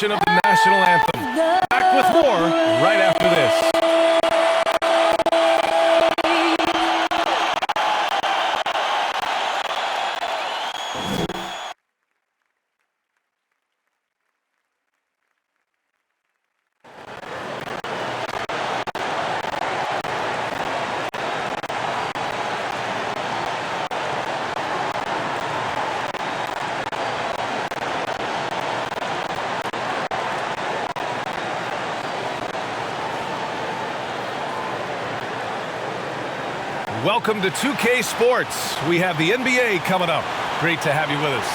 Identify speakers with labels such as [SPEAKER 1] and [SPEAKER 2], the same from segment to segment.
[SPEAKER 1] rendition of the national anthem. Back with more right after this. Welcome to 2K Sports. We have the NBA coming up. Great to have you with us.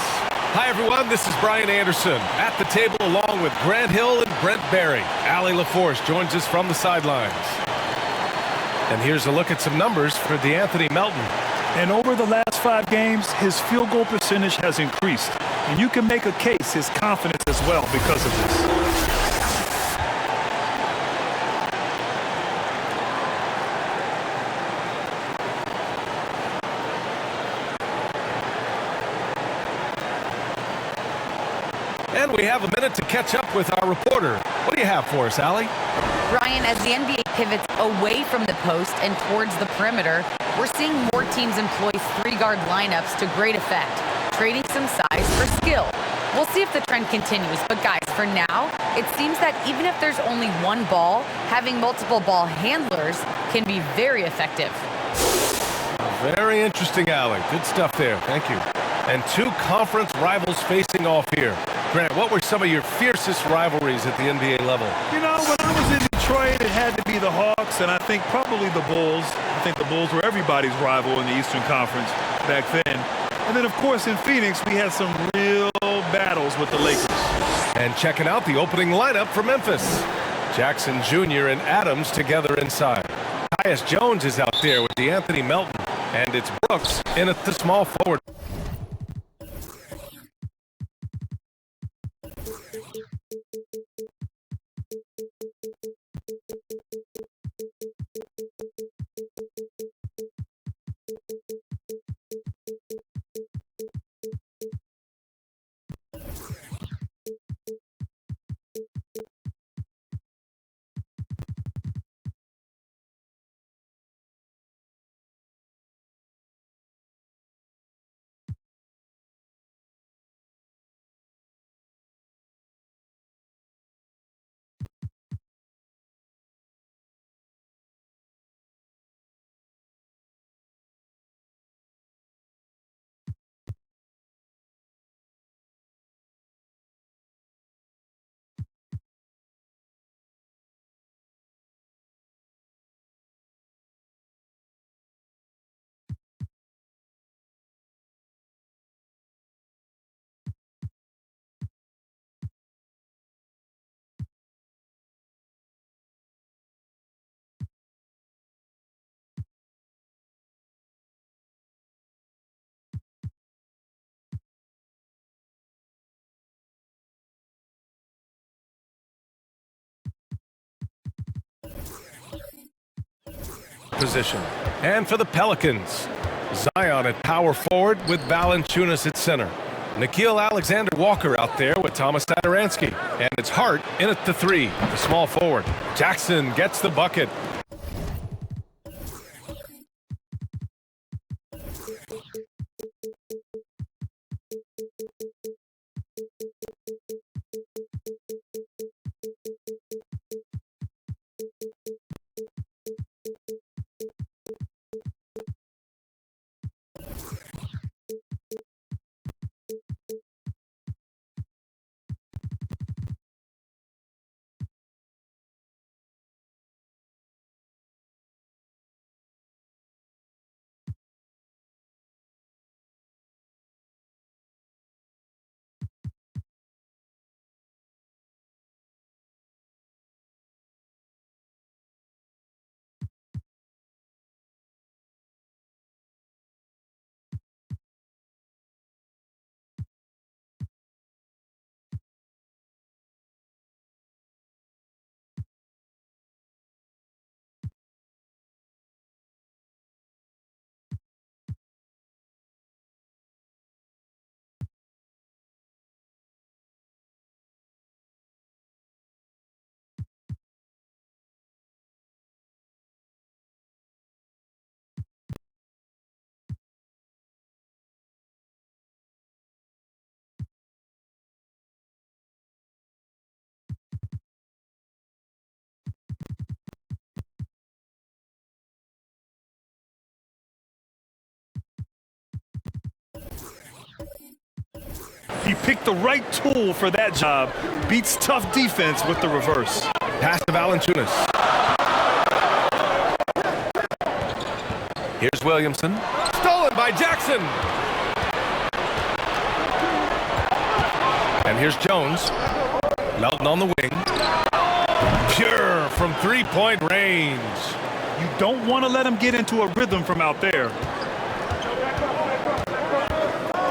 [SPEAKER 1] Hi, everyone. This is Brian Anderson at the table along with Grant Hill and Brent Barry. Allie LaForce joins us from the sidelines. And here's a look at some numbers for DeAnthony Melton.
[SPEAKER 2] And over the last 5 games, his field goal percentage has increased. And you can make a case his confidence as well because of this.
[SPEAKER 1] And we have a minute to catch up with our reporter. What do you have for us, Allie?
[SPEAKER 3] Ryan, as the NBA pivots away from the post and towards the perimeter, we're seeing more teams employ 3-guard lineups to great effect, trading some size for skill. We'll see if the trend continues, but guys, for now, it seems that even if there's only one ball, having multiple ball handlers can be very effective.
[SPEAKER 1] Very interesting, Allie. Good stuff there. Thank you. And 2 conference rivals facing off here. Grant, what were some of your fiercest rivalries at the NBA level?
[SPEAKER 2] You know, when I was in Detroit, it had to be the Hawks, and I think probably the Bulls. I think the Bulls were everybody's rival in the Eastern Conference back then. And then, of course, in Phoenix, we had some real battles with the Lakers.
[SPEAKER 1] And checking out the opening lineup for Memphis. Jackson Jr. and Adams together inside. Tyus Jones is out there with DeAnthony Melton. And it's Brooks in at the small forward. Position. And for the Pelicans, Zion at power forward with Valanciunas at center. Nickeil Alexander-Walker out there with Thomas Satoransky. And it's Hart in at the 3, the small forward. Jackson gets the bucket.
[SPEAKER 2] He picked the right tool for that job. Beats tough defense with the reverse.
[SPEAKER 1] Pass to Valanciunas. Here's Williamson. Stolen by Jackson. And here's Jones. Melton on the wing. Pure from three-point range.
[SPEAKER 2] You don't want to let him get into a rhythm from out there.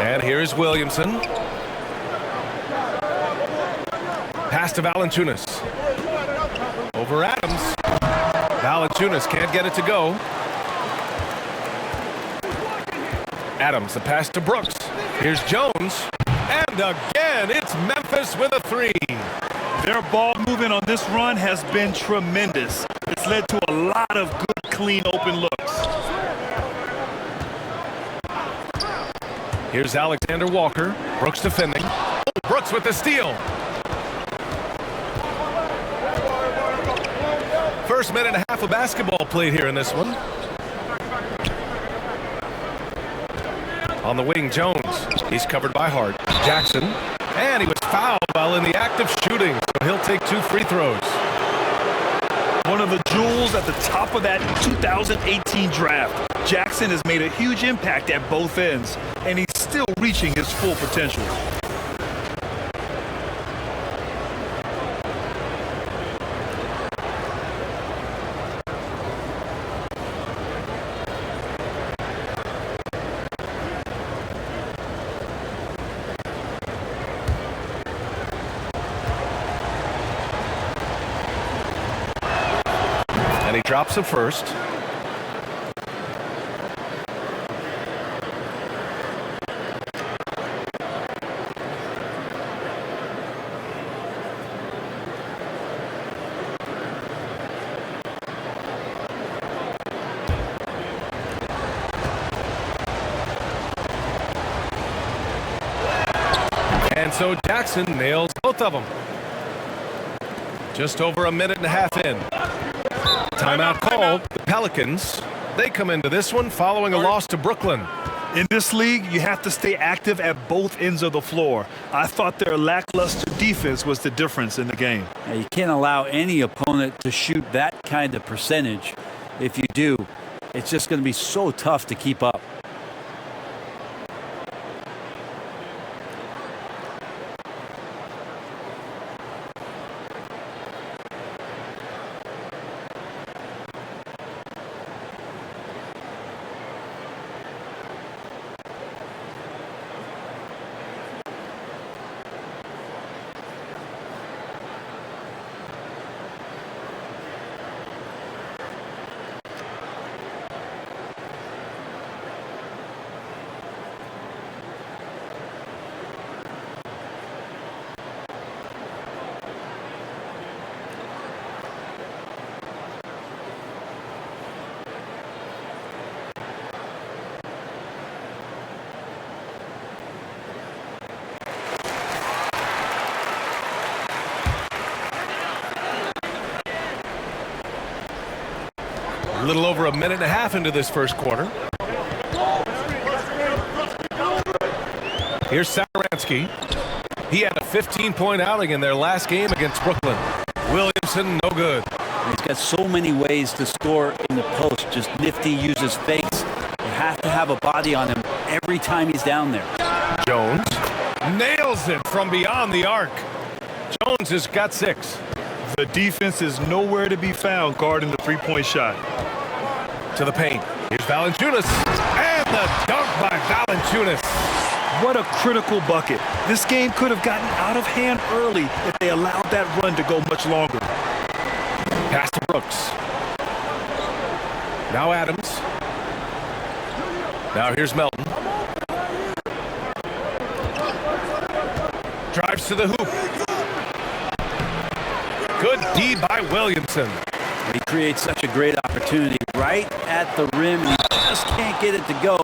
[SPEAKER 1] And here's Williamson. Pass to Valanciunas. Over Adams. Valanciunas can't get it to go. Adams, the pass to Brooks. Here's Jones. And again, it's Memphis with a three.
[SPEAKER 2] Their ball movement on this run has been tremendous. It's led to a lot of good, clean, open looks.
[SPEAKER 1] Here's Alexander Walker. Brooks defending. Brooks with the steal. First minute and a half of basketball played here in this one. On the wing, Jones. He's covered by Hart. Jackson. And he was fouled while in the act of shooting, so he'll take 2 free throws.
[SPEAKER 2] One of the jewels at the top of that 2018 draft. Jackson has made a huge impact at both ends, and he's still reaching his full potential.
[SPEAKER 1] And he drops it first. And so Jackson nails both of them. Just over a minute and a half in. Timeout called. The Pelicans, they come into this one following a loss to Brooklyn.
[SPEAKER 2] In this league, you have to stay active at both ends of the floor. I thought their lackluster defense was the difference in the game.
[SPEAKER 4] Now, you can't allow any opponent to shoot that kind of percentage. If you do, it's just going to be so tough to keep up.
[SPEAKER 1] A little over a minute and a half into this first quarter. Here's Satoransky. He had a 15-point outing in their last game against Brooklyn. Williamson, no good.
[SPEAKER 4] He's got so many ways to score in the post. Just nifty, uses fakes. You have to have a body on him every time he's down there.
[SPEAKER 1] Jones nails it from beyond the arc. Jones has got 6.
[SPEAKER 2] The defense is nowhere to be found guarding the three-point shot.
[SPEAKER 1] To the paint. Here's Valanciunas. And the dunk by Valanciunas.
[SPEAKER 2] What a critical bucket. This game could have gotten out of hand early if they allowed that run to go much longer.
[SPEAKER 1] Pass to Brooks. Now Adams. Now here's Melton. Drives to the hoop. Good D by Williamson.
[SPEAKER 4] He creates such a great opportunity right at the rim. He just can't get it to go.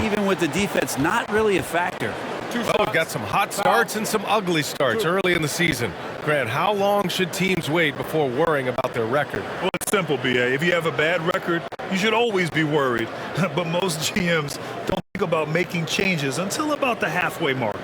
[SPEAKER 4] Even with the defense, not really a factor.
[SPEAKER 1] Well, we've got some hot starts and some ugly starts early in the season. Grant, how long should teams wait before worrying about their record?
[SPEAKER 2] Well, it's simple, B.A. If you have a bad record, you should always be worried. But most GMs don't think about making changes until about the halfway mark.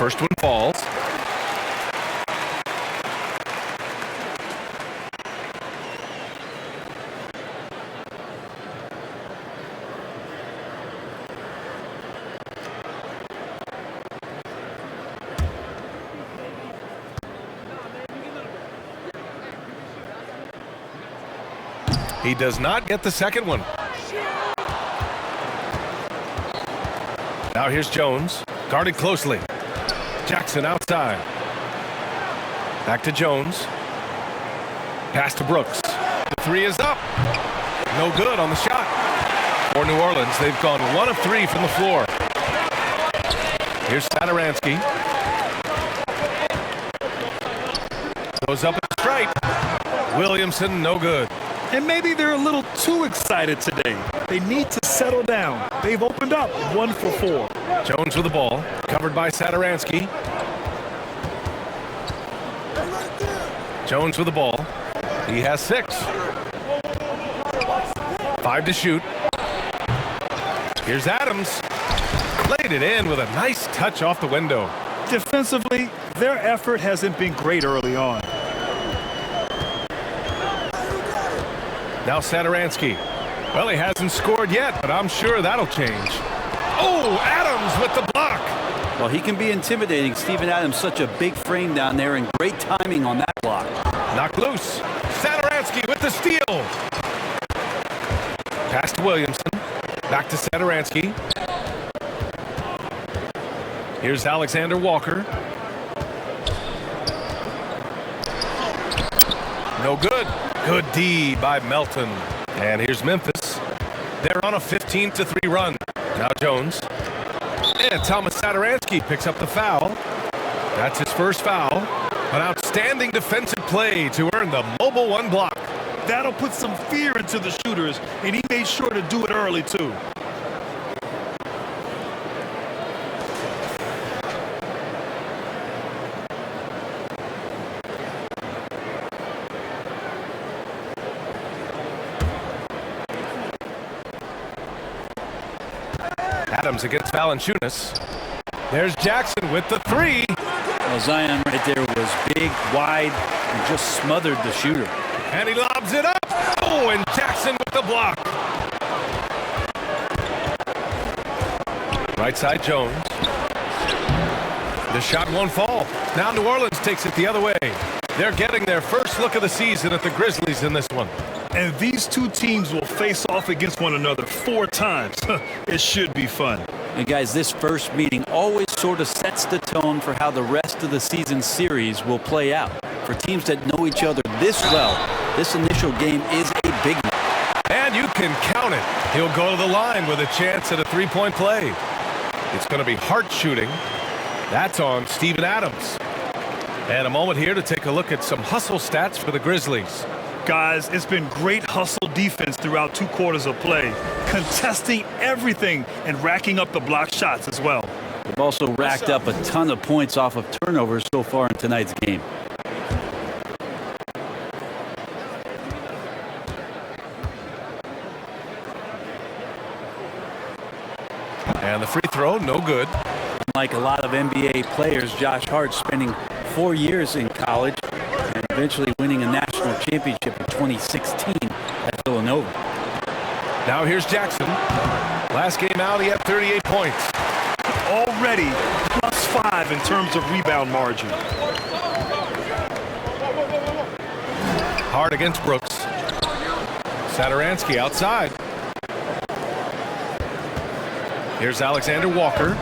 [SPEAKER 1] First one falls. He does not get the second one. Now here's Jones, guarded closely. Jackson outside. Back to Jones. Pass to Brooks. The three is up. No good on the shot. For New Orleans, they've gone 1 of 3 from the floor. Here's Satoransky. Goes up and straight. Williamson, no good.
[SPEAKER 2] And maybe they're a little too excited today. They need to settle down. They've opened up 1 for 4.
[SPEAKER 1] Jones with the ball, covered by Satoransky. Jones with the ball. He has 6. 5 to shoot. Here's Adams. Played it in with a nice touch off the window.
[SPEAKER 2] Defensively, their effort hasn't been great early on.
[SPEAKER 1] Now Satoransky. Well, he hasn't scored yet, but I'm sure that'll change. Oh, Adams with the block.
[SPEAKER 4] Well, he can be intimidating. Steven Adams, such a big frame down there, and great timing on that block.
[SPEAKER 1] Knocked loose. Satoransky with the steal. Pass to Williamson. Back to Satoransky. Here's Alexander Walker. No good. Good D by Melton. And here's Memphis. They're on a 15-3 run. Now Jones. And Thomas Satoransky picks up the foul. That's his first foul. An outstanding defensive play to earn the mobile 1 block.
[SPEAKER 2] That'll put some fear into the shooters, and he made sure to do it early, too.
[SPEAKER 1] Adams against Valanciunas. There's Jackson with the 3.
[SPEAKER 4] Well, Zion right there was big, wide, and just smothered the shooter.
[SPEAKER 1] And he lobs it up. Oh, and Jackson with the block. Right side Jones. The shot won't fall. Now New Orleans takes it the other way. They're getting their first look of the season at the Grizzlies in this one.
[SPEAKER 2] And these two teams will face off against one another 4 times. It should be fun.
[SPEAKER 4] And guys, this first meeting always sort of sets the tone for how the rest of the season series will play out. For teams that know each other this well, this initial game is a big one.
[SPEAKER 1] And you can count it. He'll go to the line with a chance at a 3-point play. It's going to be Hart shooting. That's on Steven Adams. And a moment here to take a look at some hustle stats for the Grizzlies.
[SPEAKER 2] Guys, it's been great hustle defense throughout 2 quarters of play, contesting everything and racking up the block shots as well.
[SPEAKER 4] They've also racked up a ton of points off of turnovers so far in tonight's game.
[SPEAKER 1] And the free throw, no good.
[SPEAKER 4] Like a lot of NBA players, Josh Hart spending 4 years in college and eventually winning a national championship in 2016 at Villanova.
[SPEAKER 1] Now here's Jackson. Last game out, he had 38 points.
[SPEAKER 2] Already +5 in terms of rebound margin.
[SPEAKER 1] Hart against Brooks. Satoransky outside. Here's Alexander Walker.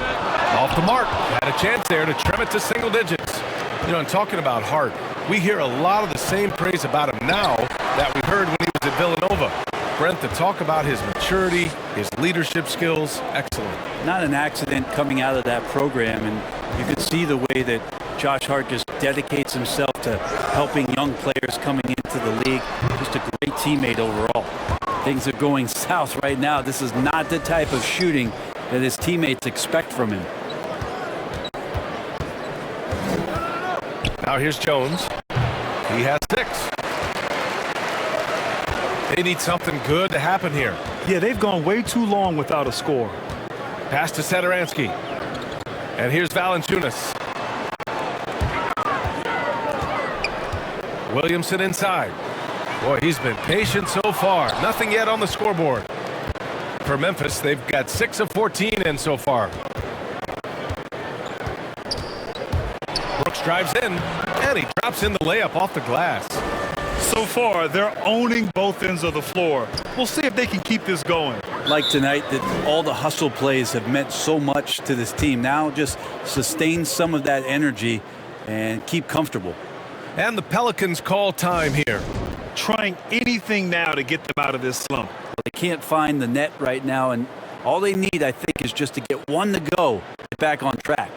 [SPEAKER 1] Off the mark. Had a chance there to trim it to single digits. You know, and talking about Hart, we hear a lot of the same praise about him now that we heard when he was at Villanova. Brent, to talk about his maturity, his leadership skills, excellent.
[SPEAKER 4] Not an accident coming out of that program, and you can see the way that Josh Hart just dedicates himself to helping young players coming into the league. Just a great teammate overall. Things are going south right now. This is not the type of shooting that his teammates expect from him.
[SPEAKER 1] Now here's Jones. He has 6. They need something good to happen here.
[SPEAKER 2] Yeah, they've gone way too long without a score.
[SPEAKER 1] Pass to Satoransky. And here's Valanciunas. Williamson inside. Boy, he's been patient so far. Nothing yet on the scoreboard. For Memphis, they've got 6 of 14 in so far. Brooks drives in, and he drops in the layup off the glass.
[SPEAKER 2] So far, they're owning both ends of the floor. We'll see if they can keep this going.
[SPEAKER 4] Like tonight, that all the hustle plays have meant so much to this team. Now just sustain some of that energy and keep comfortable.
[SPEAKER 1] And the Pelicans call time here.
[SPEAKER 2] Trying anything now to get them out of this slump.
[SPEAKER 4] They can't find the net right now, and all they need, I think, is just to get one to go, get back on track.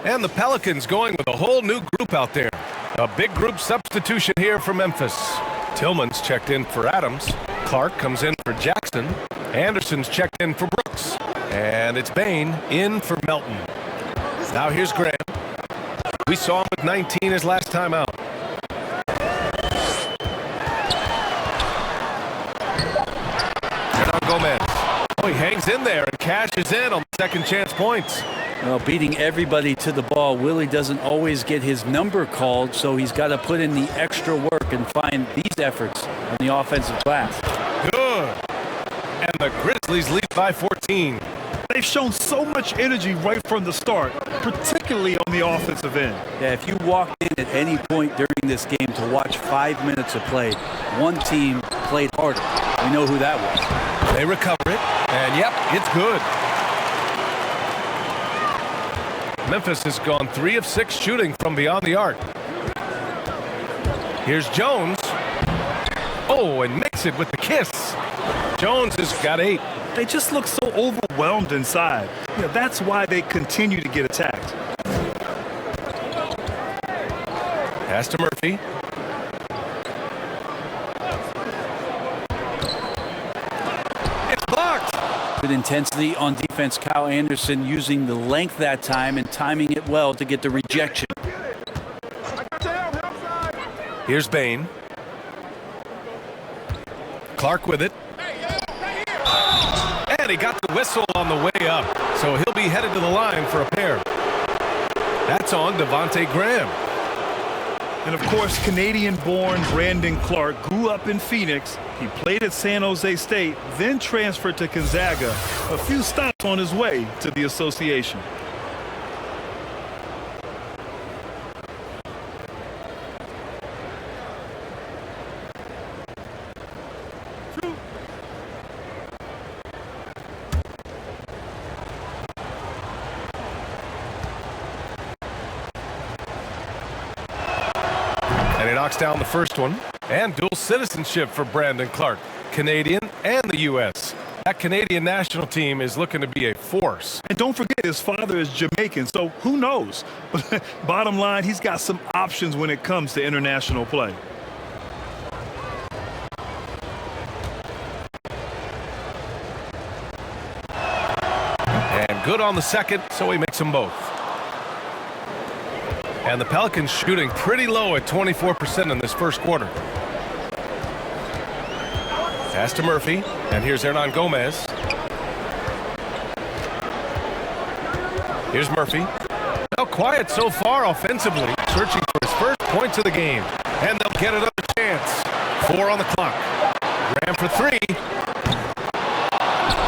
[SPEAKER 1] And the Pelicans going with a whole new group out there. A big group substitution here for Memphis. Tillman's checked in for Adams. Clark comes in for Jackson. Anderson's checked in for Brooks. And it's Bain in for Melton. Now here's Graham. We saw him with 19 his last time out. Gomez. Oh, he hangs in there and cashes in on second chance points.
[SPEAKER 4] Well, beating everybody to the ball, Willie doesn't always get his number called, so he's got to put in the extra work and find these efforts on the offensive glass.
[SPEAKER 1] Good. And the Grizzlies lead by 14.
[SPEAKER 2] They've shown so much energy right from the start, particularly on the offensive end.
[SPEAKER 4] Yeah, if you walked in at any point during this game to watch 5 minutes of play, one team played harder. We know who that was.
[SPEAKER 1] They recover it, and yep, it's good. Memphis has gone 3 of 6 shooting from beyond the arc. Here's Jones. Oh, and makes it with the kiss. Jones has got 8.
[SPEAKER 2] They just look so overwhelmed inside. You know, that's why they continue to get attacked.
[SPEAKER 1] Pass to Murphy. It's blocked.
[SPEAKER 4] Good intensity on defense. Kyle Anderson using the length that time and timing it well to get the rejection.
[SPEAKER 1] Here's Bain. Clark with it. And he got the whistle on the way up, so he'll be headed to the line for a pair. That's on Devontae Graham.
[SPEAKER 2] And of course, Canadian-born Brandon Clark grew up in Phoenix. He played at San Jose State, then transferred to Gonzaga. A few stops on his way to the association.
[SPEAKER 1] Knocks down the first one. And dual citizenship for Brandon Clark, Canadian and the U.S. That Canadian national team is looking to be a force.
[SPEAKER 2] And don't forget, his father is Jamaican, so who knows? But bottom line, he's got some options when it comes to international play.
[SPEAKER 1] And good on the second, so he makes them both. And the Pelicans shooting pretty low at 24% in this first quarter. Pass to Murphy, and here's Hernan Gomez. Here's Murphy. Now quiet so far offensively, searching for his first points of the game. And they'll get another chance. 4 on the clock. Graham for 3.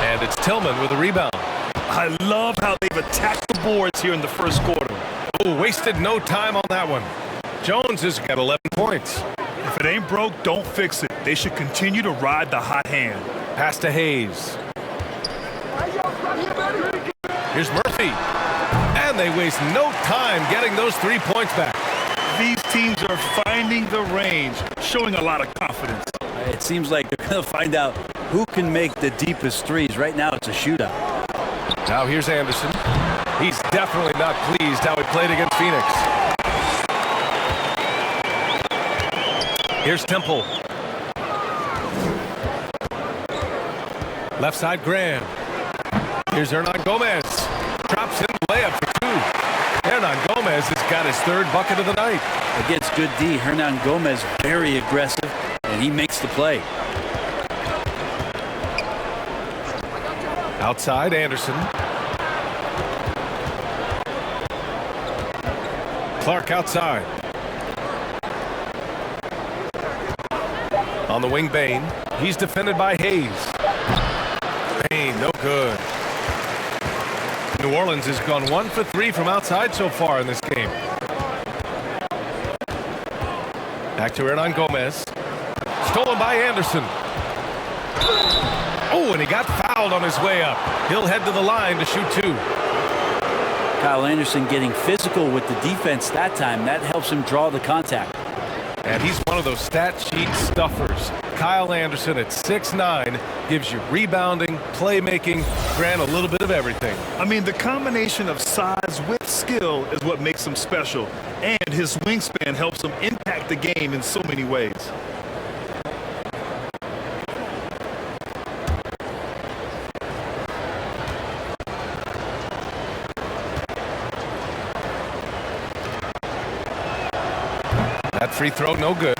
[SPEAKER 1] And it's Tillman with a rebound.
[SPEAKER 2] I love how they've attacked the boards here in the first quarter.
[SPEAKER 1] Oh, wasted no time on that one. Jones has got 11 points.
[SPEAKER 2] If it ain't broke, don't fix it. They should continue to ride the hot hand.
[SPEAKER 1] Pass to Hayes. Here's Murphy. And and they waste no time getting those 3 points back.
[SPEAKER 2] These teams are finding the range, showing a lot of confidence.
[SPEAKER 4] It seems like they're going to find out who can make the deepest threes. Right now, it's a shootout.
[SPEAKER 1] Now here's Anderson. He's definitely not pleased how he played against Phoenix. Here's Temple. Left side, Graham. Here's Hernan Gomez. Drops in the layup for 2. Hernan Gomez has got his 3rd bucket of the night.
[SPEAKER 4] Against good D, Hernan Gomez very aggressive, and he makes the play.
[SPEAKER 1] Outside, Anderson. Clark outside. On the wing, Bain. He's defended by Hayes. Bain, no good. New Orleans has gone 1 for 3 from outside so far in this game. Back to Hernan Gomez. Stolen by Anderson. Oh, and he got fouled on his way up. He'll head to the line to shoot 2.
[SPEAKER 4] Kyle Anderson getting physical with the defense that time. That helps him draw the contact.
[SPEAKER 1] And he's one of those stat sheet stuffers. Kyle Anderson at 6'9" gives you rebounding, playmaking, Grant, a little bit of everything.
[SPEAKER 2] I mean, the combination of size with skill is what makes him special. And his wingspan helps him impact the game in so many ways.
[SPEAKER 1] That free throw, no good.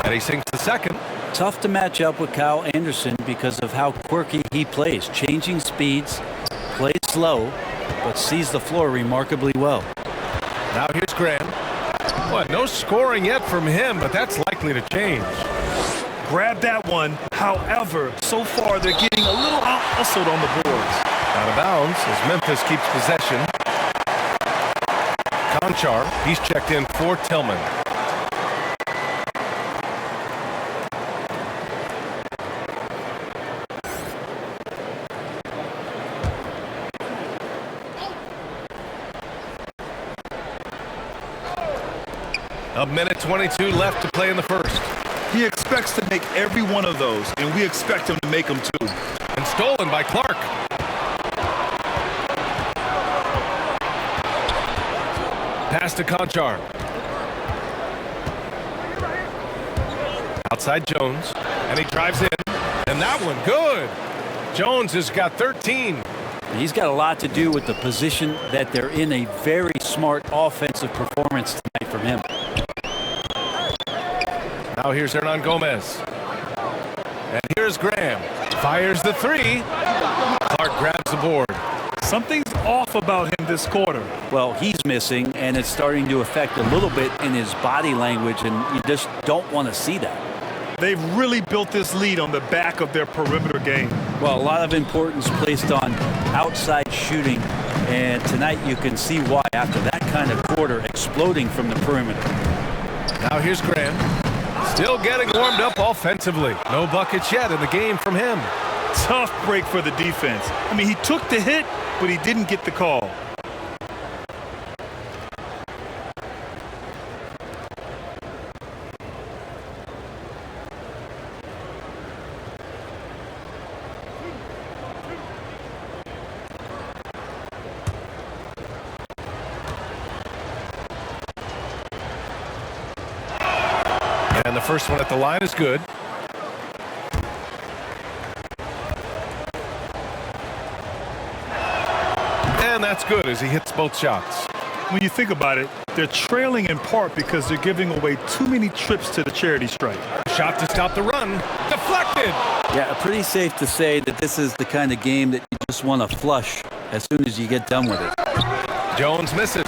[SPEAKER 1] And he sinks the second.
[SPEAKER 4] Tough to match up with Kyle Anderson because of how quirky he plays. Changing speeds, plays slow, but sees the floor remarkably well.
[SPEAKER 1] Now here's Graham. What, no scoring yet from him, but that's likely to change.
[SPEAKER 2] Grab that one. However, so far they're getting a little out-hustled on the boards.
[SPEAKER 1] Out of bounds as Memphis keeps possession. Conchar, he's checked in for Tillman. A minute 22 left to play in the first.
[SPEAKER 2] He expects to make every one of those, and we expect him to make them too.
[SPEAKER 1] And stolen by Clark. Pass to Conchar. Outside Jones, and he drives in, and that one good. Jones has got 13.
[SPEAKER 4] He's got a lot to do with the position that they're in. A very smart offensive performance tonight from him.
[SPEAKER 1] Now here's Hernan Gomez. And here's Graham. Fires the 3. Clark grabs the board.
[SPEAKER 2] Something's off about him this quarter.
[SPEAKER 4] Well, he's missing, and it's starting to affect a little bit in his body language, and you just don't want to see that.
[SPEAKER 2] They've really built this lead on the back of their perimeter game.
[SPEAKER 4] Well, a lot of importance placed on outside shooting, and tonight you can see why after that kind of quarter exploding from the perimeter.
[SPEAKER 1] Now here's Graham. Still getting warmed up offensively. No buckets yet in the game from him.
[SPEAKER 2] Tough break for the defense. I mean, he took the hit, but he didn't get the call.
[SPEAKER 1] And the first one at the line is good. And that's good as he hits both shots.
[SPEAKER 2] When you think about it, they're trailing in part because they're giving away too many trips to the charity stripe.
[SPEAKER 1] Shot to stop the run. Deflected.
[SPEAKER 4] Yeah, pretty safe to say that this is the kind of game that you just want to flush as soon as you get done with it.
[SPEAKER 1] Jones misses.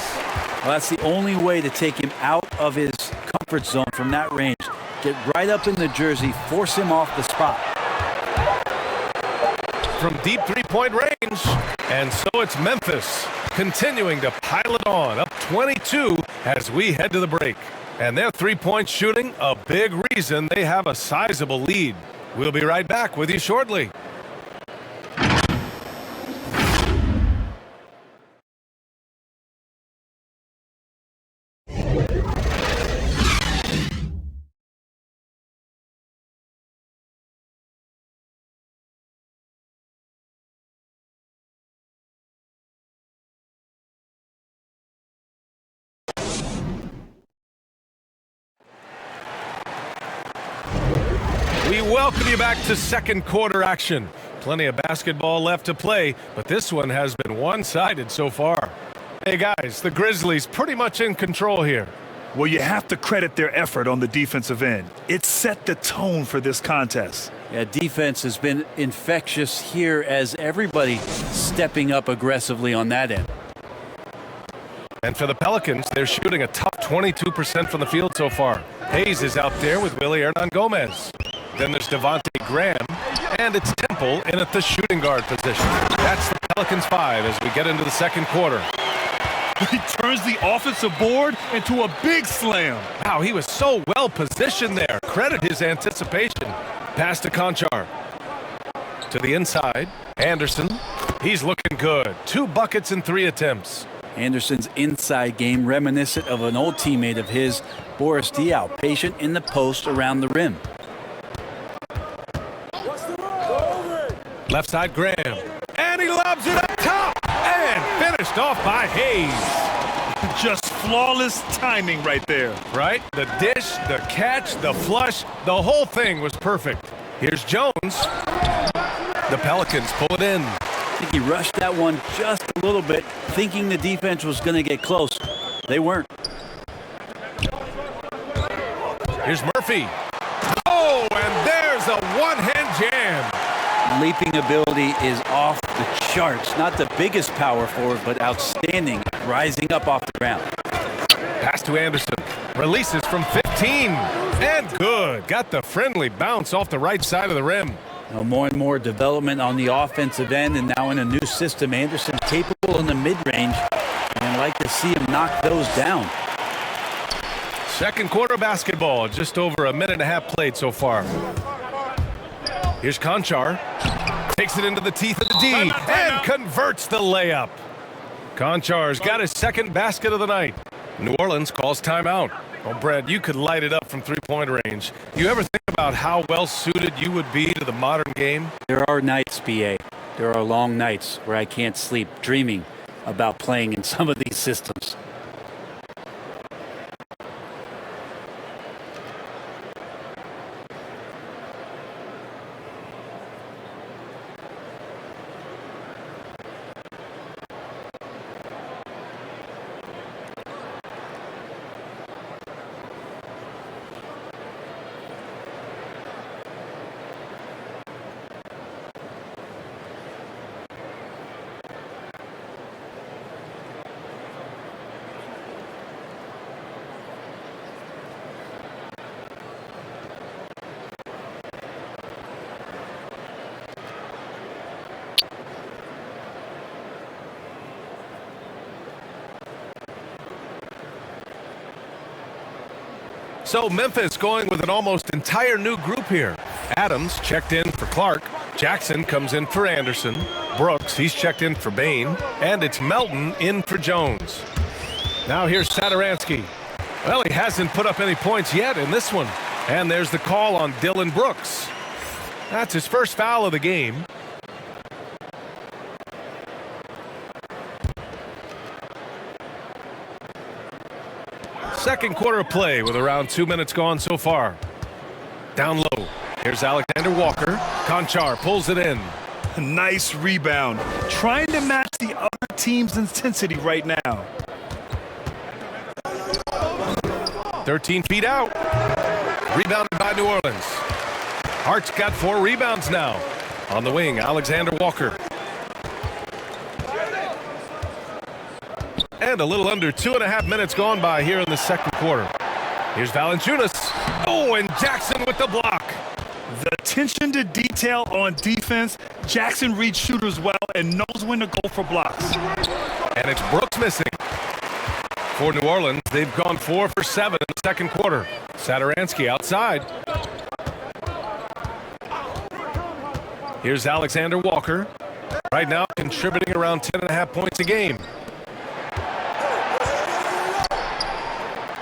[SPEAKER 4] Well, that's the only way to take him out of his comfort zone from that range. Get right up in the jersey, force him off the spot.
[SPEAKER 1] from deep three-point range. And so it's Memphis continuing to pile it on, up 22 as we head to the break. And their three-point shooting, a big reason they have a sizable lead. We'll be right back with you shortly. We welcome you back to second quarter action. Plenty of basketball left to play, but this one has been one-sided so far. Hey guys, the Grizzlies pretty much in control here.
[SPEAKER 2] Well, you have to credit their effort on the defensive end. It set the tone for this contest.
[SPEAKER 4] Yeah, defense has been infectious here as everybody stepping up aggressively on that end.
[SPEAKER 1] And for the Pelicans, they're shooting a tough 22% from the field so far. Hayes is out there with Willie Hernan-Gomez. Then there's Devontae Graham, and it's Temple in at the shooting guard position. That's the Pelicans 5 as we get into the second quarter.
[SPEAKER 2] He turns the offensive board into a big slam.
[SPEAKER 1] Wow, he was so well positioned there. Credit his anticipation. Pass to Conchar. To the inside, Anderson. He's looking good. 2 buckets and 3 attempts.
[SPEAKER 4] Anderson's inside game reminiscent of an old teammate of his, Boris Diaw, patient in the post around the rim.
[SPEAKER 1] Left side, Graham. And he lobs it up top. And finished off by Hayes.
[SPEAKER 2] Just flawless timing right there.
[SPEAKER 1] Right? The dish, the catch, the flush, the whole thing was perfect. Here's Jones. The Pelicans pull it in.
[SPEAKER 4] I think he rushed that one just a little bit, thinking the defense was going to get close. They weren't.
[SPEAKER 1] Here's Murphy. Oh, and there's a one-hand jam.
[SPEAKER 4] Leaping ability is off the charts. Not the biggest power forward, but outstanding, rising up off the ground.
[SPEAKER 1] Pass to Anderson. Releases from 15. And good. Got the friendly bounce off the right side of the rim.
[SPEAKER 4] Now more and more development on the offensive end, and now in a new system. Anderson capable in the mid-range, and I'd like to see him knock those down.
[SPEAKER 1] Second quarter basketball, just over a minute and a half played so far. Here's Conchar. Takes it into the teeth of the D and converts the layup. Conchar's got his second basket of the night. New Orleans calls timeout. Well, Brad, you could light it up from three-point range. You ever think about how well-suited you would be to the modern game?
[SPEAKER 4] There are nights, BA. There are long nights where I can't sleep dreaming about playing in some of these systems.
[SPEAKER 1] So Memphis going with an almost entire new group here. Adams checked in for Clark. Jackson comes in for Anderson. Brooks, he's checked in for Bain. And it's Melton in for Jones. Now here's Satoransky. Well, he hasn't put up any points yet in this one. And there's the call on Dylan Brooks. That's his first foul of the game. Second quarter of play with around 2 minutes gone so far. Down low. Here's Alexander Walker. Conchar pulls it in.
[SPEAKER 2] Nice rebound. Trying to match the other team's intensity right now.
[SPEAKER 1] 13 feet out. Rebounded by New Orleans. Hart's got 4 rebounds now. On the wing, Alexander Walker. And a little under 2.5 minutes gone by here in the second quarter. Here's Valanciunas. Oh, and Jackson with the block.
[SPEAKER 2] The attention to detail on defense. Jackson reads shooters well and knows when to go for blocks.
[SPEAKER 1] And it's Brooks missing. For New Orleans, they've gone 4 for 7 in the second quarter. Satoransky outside. Here's Alexander Walker. Right now contributing around 10.5 points a game.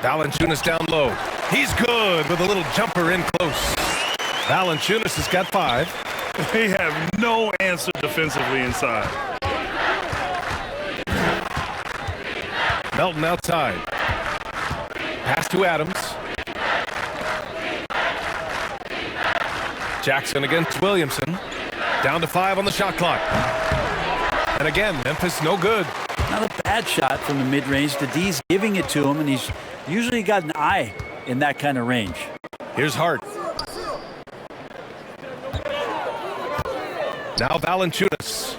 [SPEAKER 1] Valanciunas down low. He's good with a little jumper in close. Valanciunas has got 5.
[SPEAKER 2] They have no answer defensively inside.
[SPEAKER 1] Melton outside. Pass to Adams. Jackson against Williamson. Down to 5 on the shot clock. And again, Memphis no good.
[SPEAKER 4] Not a bad shot from the mid-range. The D's giving it to him, and he's usually got an eye in that kind of range.
[SPEAKER 1] Here's Hart. Now Valanciunas.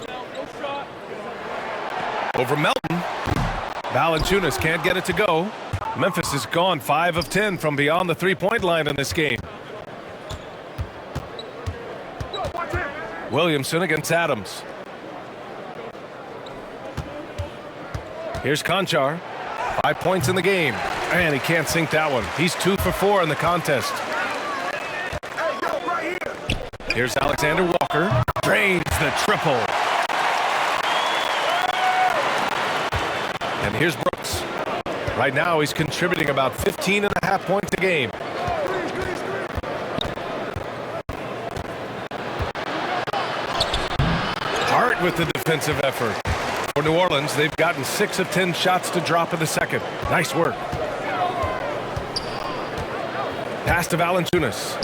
[SPEAKER 1] Over Melton. Valanciunas can't get it to go. Memphis has gone 5 of 10 from beyond the three-point line in this game. Williamson against Adams. Here's Conchar. 5 points in the game. And he can't sink that one. He's 2 for 4 in the contest. Here's Alexander Walker. Drains the triple. And here's Brooks. Right now he's contributing about 15.5 points a game. Hart with the defensive effort. For New Orleans, they've gotten 6 of 10 shots to drop in the second. Nice work. Pass to Valanciunas.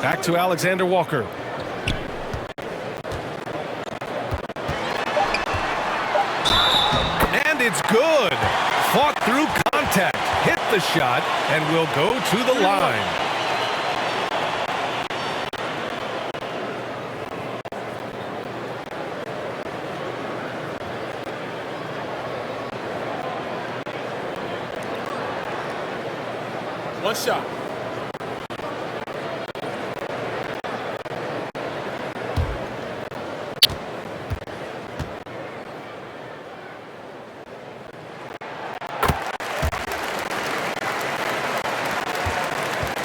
[SPEAKER 1] Back to Alexander Walker. And it's good. Fought through contact, hit the shot, and will go to the line.
[SPEAKER 5] One shot.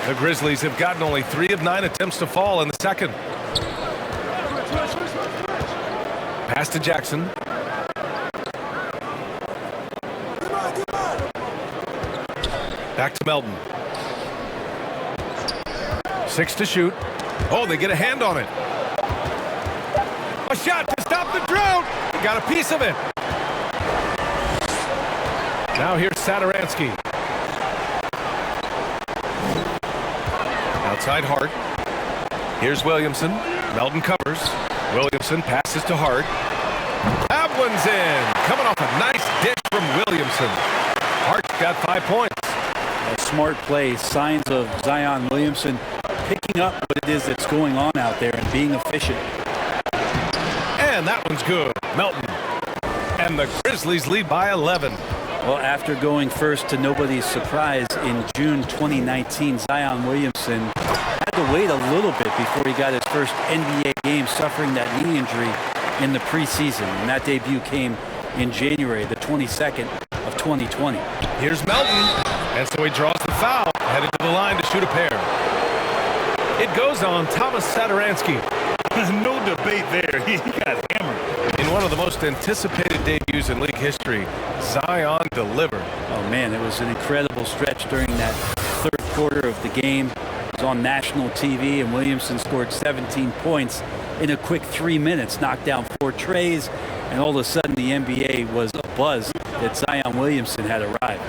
[SPEAKER 1] The Grizzlies have gotten only 3 of 9 attempts to fall in the second. Pass to Jackson. Back to Melton. 6 to shoot. Oh, they get a hand on it. A shot to stop the drought. He got a piece of it. Now here's Satoransky. Outside Hart. Here's Williamson. Melton covers. Williamson passes to Hart. That one's in. Coming off a nice dish from Williamson. Hart's got 5 points.
[SPEAKER 4] A smart play, signs of Zion Williamson picking up what it is that's going on out there and being efficient.
[SPEAKER 1] And that one's good. Melton. And the Grizzlies lead by 11.
[SPEAKER 4] Well, after going first to nobody's surprise in June 2019, Zion Williamson had to wait a little bit before he got his first NBA game, suffering that knee injury in the preseason. And that debut came in January, the 22nd of 2020.
[SPEAKER 1] Here's Melton. And so he draws the foul, headed to the line to shoot a pair. It goes on Thomas Satoransky.
[SPEAKER 2] No debate there. He got hammered.
[SPEAKER 1] In one of the most anticipated debuts in league history, Zion delivered.
[SPEAKER 4] Oh, man, it was an incredible stretch during that third quarter of the game. It was on national TV, and Williamson scored 17 points in a quick 3 minutes, knocked down 4 trays, and all of a sudden the NBA was abuzz that Zion Williamson had arrived.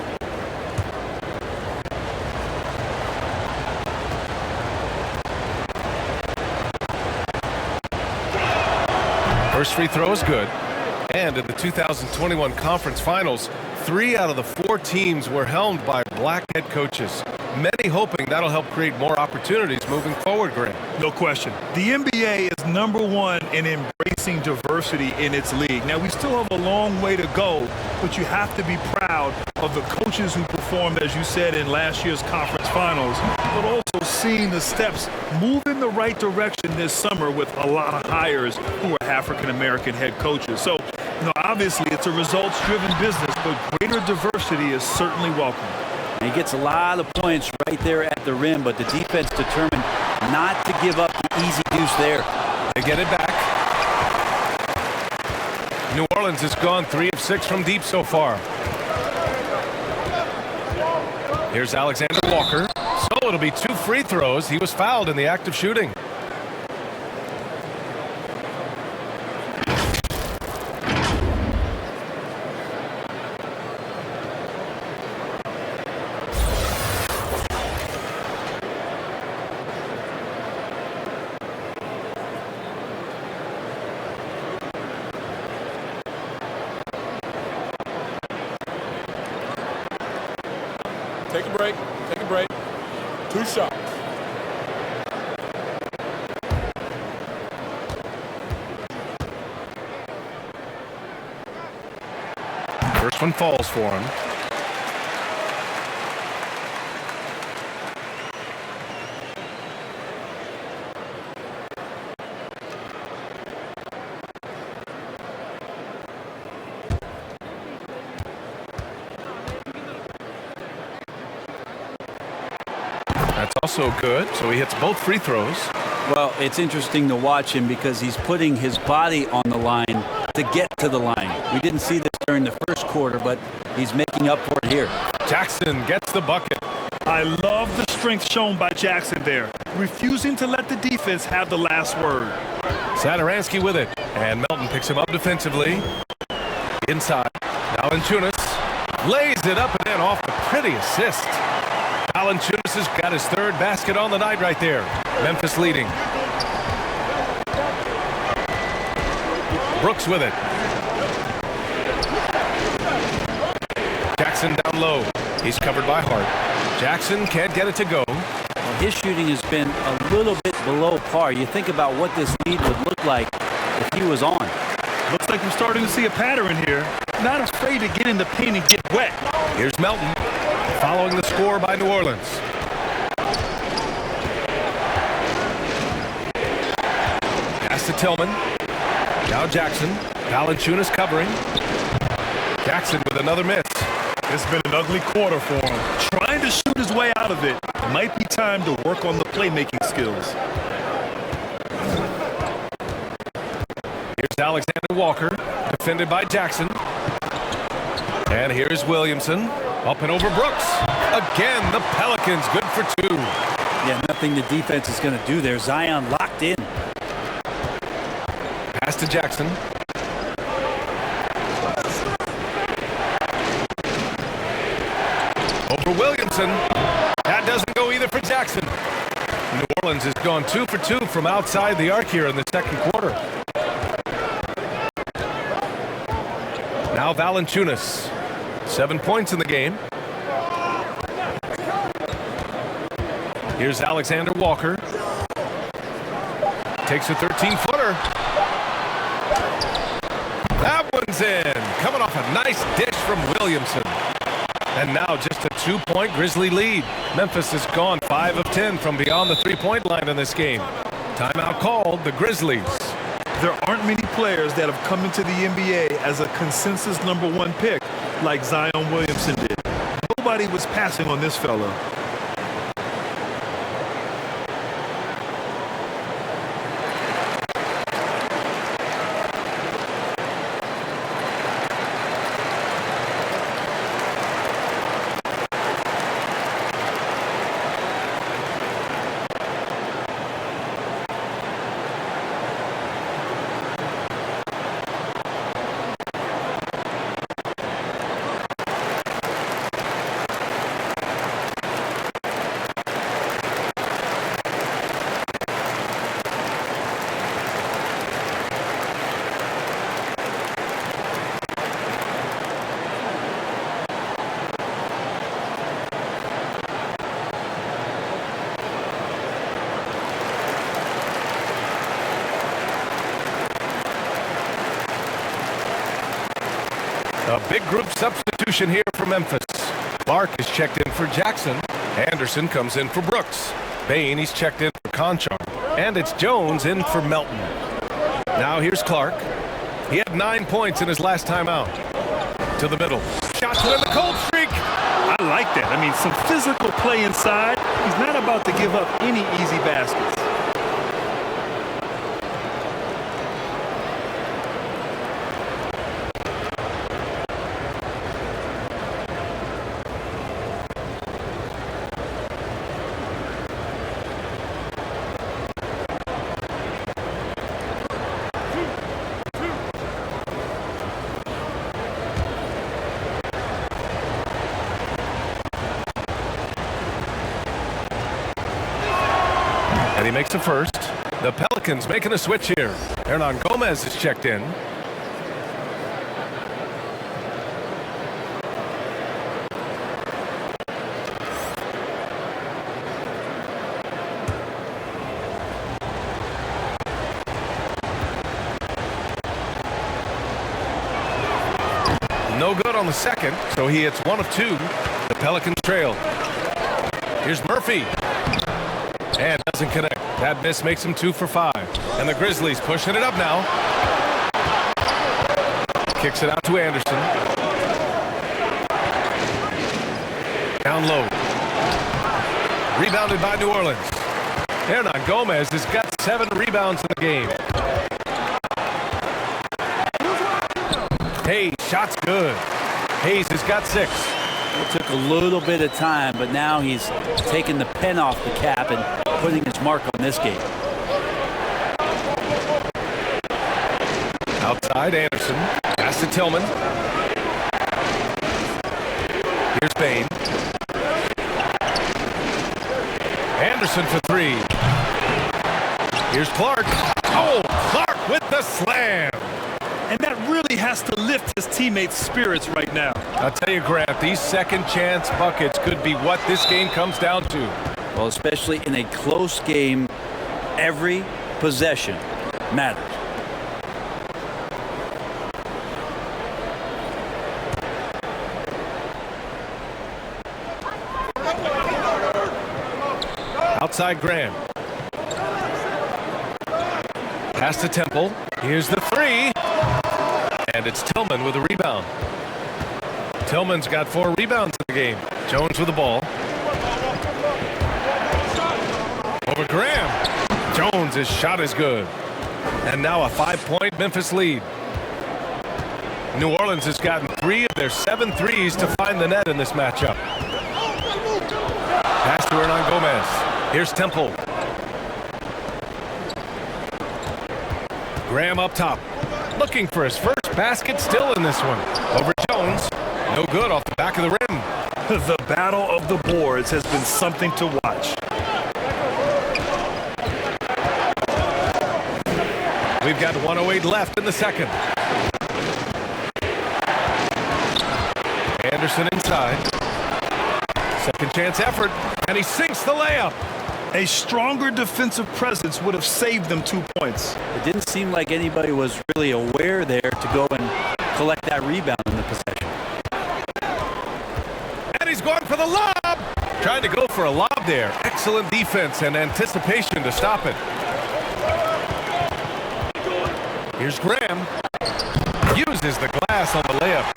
[SPEAKER 1] First free throw is good. And in the 2021 conference finals, 3 out of the 4 teams were helmed by black head coaches. Many hoping that'll help create more opportunities moving forward, Graham.
[SPEAKER 2] No question. The NBA is #1 in embracing diversity in its league. Now, we still have a long way to go, but you have to be proud of the coaches who performed, as you said, in last year's conference finals. but also seeing the steps move in the right direction this summer with a lot of hires who are African-American head coaches. So, obviously it's a results-driven business, but greater diversity is certainly welcome.
[SPEAKER 4] And he gets a lot of points right there at the rim, but the defense determined not to give up the easy deuce there.
[SPEAKER 1] They get it back. New Orleans has gone 3 of 6 from deep so far. Here's Alexander Walker. So it'll be 2 free throws. He was fouled in the act of shooting.
[SPEAKER 5] Take a break. Take a break. 2 shots.
[SPEAKER 1] First one falls for him. That's also good, so he hits both free throws.
[SPEAKER 4] Well, it's interesting to watch him because he's putting his body on the line to get to the line. We didn't see this during the first quarter, but he's making up for it here.
[SPEAKER 1] Jackson gets the bucket.
[SPEAKER 2] I love the strength shown by Jackson there, refusing to let the defense have the last word.
[SPEAKER 1] Satoransky with it, and Melton picks him up defensively. Inside, Valanciunas lays it up and in off the pretty assist. Valanciunas has got his 3rd basket on the night right there. Memphis leading. Brooks with it. Jackson down low. He's covered by Hart. Jackson can't get it to go.
[SPEAKER 4] Well, his shooting has been a little bit below par. You think about what this lead would look like if he was on.
[SPEAKER 2] Looks like we're starting to see a pattern here. Not afraid to get in the paint and get wet.
[SPEAKER 1] Here's Melton, following the score by New Orleans. Pass to Tillman. Now Jackson. Valanciunas covering. Jackson with another miss.
[SPEAKER 2] It's been an ugly quarter for him. Trying to shoot his way out of it. Might be time to work on the playmaking skills.
[SPEAKER 1] Here's Alexander Walker, defended by Jackson. And here's Williamson, up and over Brooks. Again, the Pelicans good for 2.
[SPEAKER 4] Yeah, nothing the defense is going to do there. Zion locked in.
[SPEAKER 1] Pass to Jackson. Over Williamson. That doesn't go either for Jackson. New Orleans has gone 2 for 2 from outside the arc here in the second quarter. Now Valanciunas. 7 points in the game. Here's Alexander Walker. Takes a 13-footer. That one's in. Coming off a nice dish from Williamson. And now just a 2-point Grizzly lead. Memphis has gone 5 of 10 from beyond the 3-point line in this game. Timeout called, the Grizzlies.
[SPEAKER 2] There aren't many players that have come into the NBA as a consensus #1 pick like Zion Williamson did. Nobody was passing on this fella. A big group substitution here for Memphis. Clark is checked in for Jackson.
[SPEAKER 1] Anderson comes in for Brooks. Bain, he's checked in for Conchar. And it's Jones in for Melton. Now here's Clark. He had 9 points in his last time out. To the middle. Shots within the cold streak.
[SPEAKER 2] I like that. I mean, some physical play inside. He's not about to give up any easy baskets.
[SPEAKER 1] And he makes a first. The Pelicans making a switch here. Hernan Gomez is checked in. No good on the second, so he hits 1 of 2. The Pelicans trail. Here's Murphy. And doesn't connect. That miss makes him 2 for 5. And the Grizzlies pushing it up now. Kicks it out to Anderson. Down low. Rebounded by New Orleans. Hernan Gomez has got 7 rebounds in the game. Hayes, shot's good. Hayes has got 6.
[SPEAKER 4] It took a little bit of time, but now he's taking the pen off the cap and putting his mark on this game.
[SPEAKER 1] Outside, Anderson. Pass to Tillman. Here's Bain. Anderson for 3. Here's Clark. Oh, Clark with the slam.
[SPEAKER 2] And that really has to lift his teammates' spirits right now.
[SPEAKER 1] I'll tell you, Grant, these second chance buckets could be what this game comes down to.
[SPEAKER 4] Well, especially in a close game, every possession matters.
[SPEAKER 1] Outside Graham. Pass to Temple. Here's the 3. And it's Tillman with a rebound. Tillman's got 4 rebounds in the game. Jones with the ball. Over Graham. Jones, his shot is good. And now a 5-point Memphis lead. New Orleans has gotten 3 of their 7 threes to find the net in this matchup. Pass to Hernan Gomez. Here's Temple. Graham up top. Looking for his first basket still in this one. Over Jones. No good off the back of the rim.
[SPEAKER 2] The battle of the boards has been something to watch.
[SPEAKER 1] We've got 1:08 left in the second. Anderson inside. Second chance effort, and he sinks the layup.
[SPEAKER 2] A stronger defensive presence would have saved them 2 points.
[SPEAKER 4] It didn't seem like anybody was really aware there to go and collect that rebound in the possession.
[SPEAKER 1] And he's going for the lob. Trying to go for a lob there. Excellent defense and anticipation to stop it. Here's Graham. Uses the glass on the layup.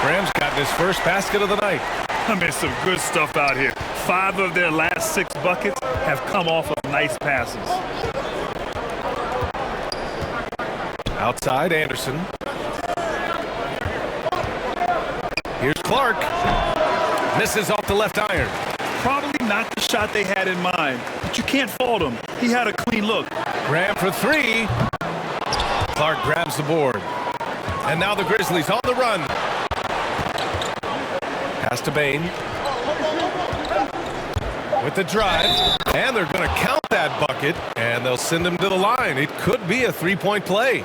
[SPEAKER 1] Graham's gotten his first basket of the night.
[SPEAKER 2] I mean, some good stuff out here. 5 of their last 6 buckets have come off of nice passes.
[SPEAKER 1] Outside, Anderson. Here's Clark. Misses off the left iron.
[SPEAKER 2] Probably not the shot they had in mind, but you can't fault him. He had a clean look.
[SPEAKER 1] Graham for 3. Clark grabs the board. And now the Grizzlies on the run. Pass to Bain. With the drive. And they're going to count that bucket. And they'll send him to the line. It could be a 3-point play.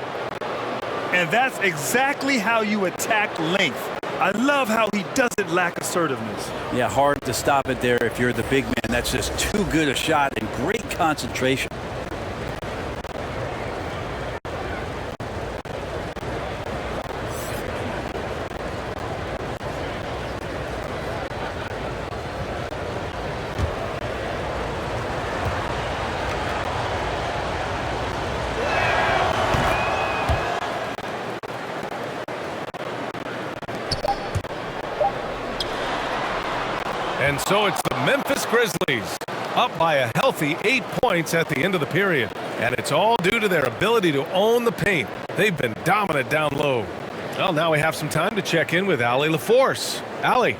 [SPEAKER 2] And that's exactly how you attack length. I love how he doesn't lack assertiveness.
[SPEAKER 4] Yeah, hard to stop it there if you're the big man. That's just too good a shot and great concentration.
[SPEAKER 1] And so it's the Memphis Grizzlies, up by a healthy 8 points at the end of the period. And it's all due to their ability to own the paint. They've been dominant down low. Well, now we have some time to check in with Allie LaForce. Allie.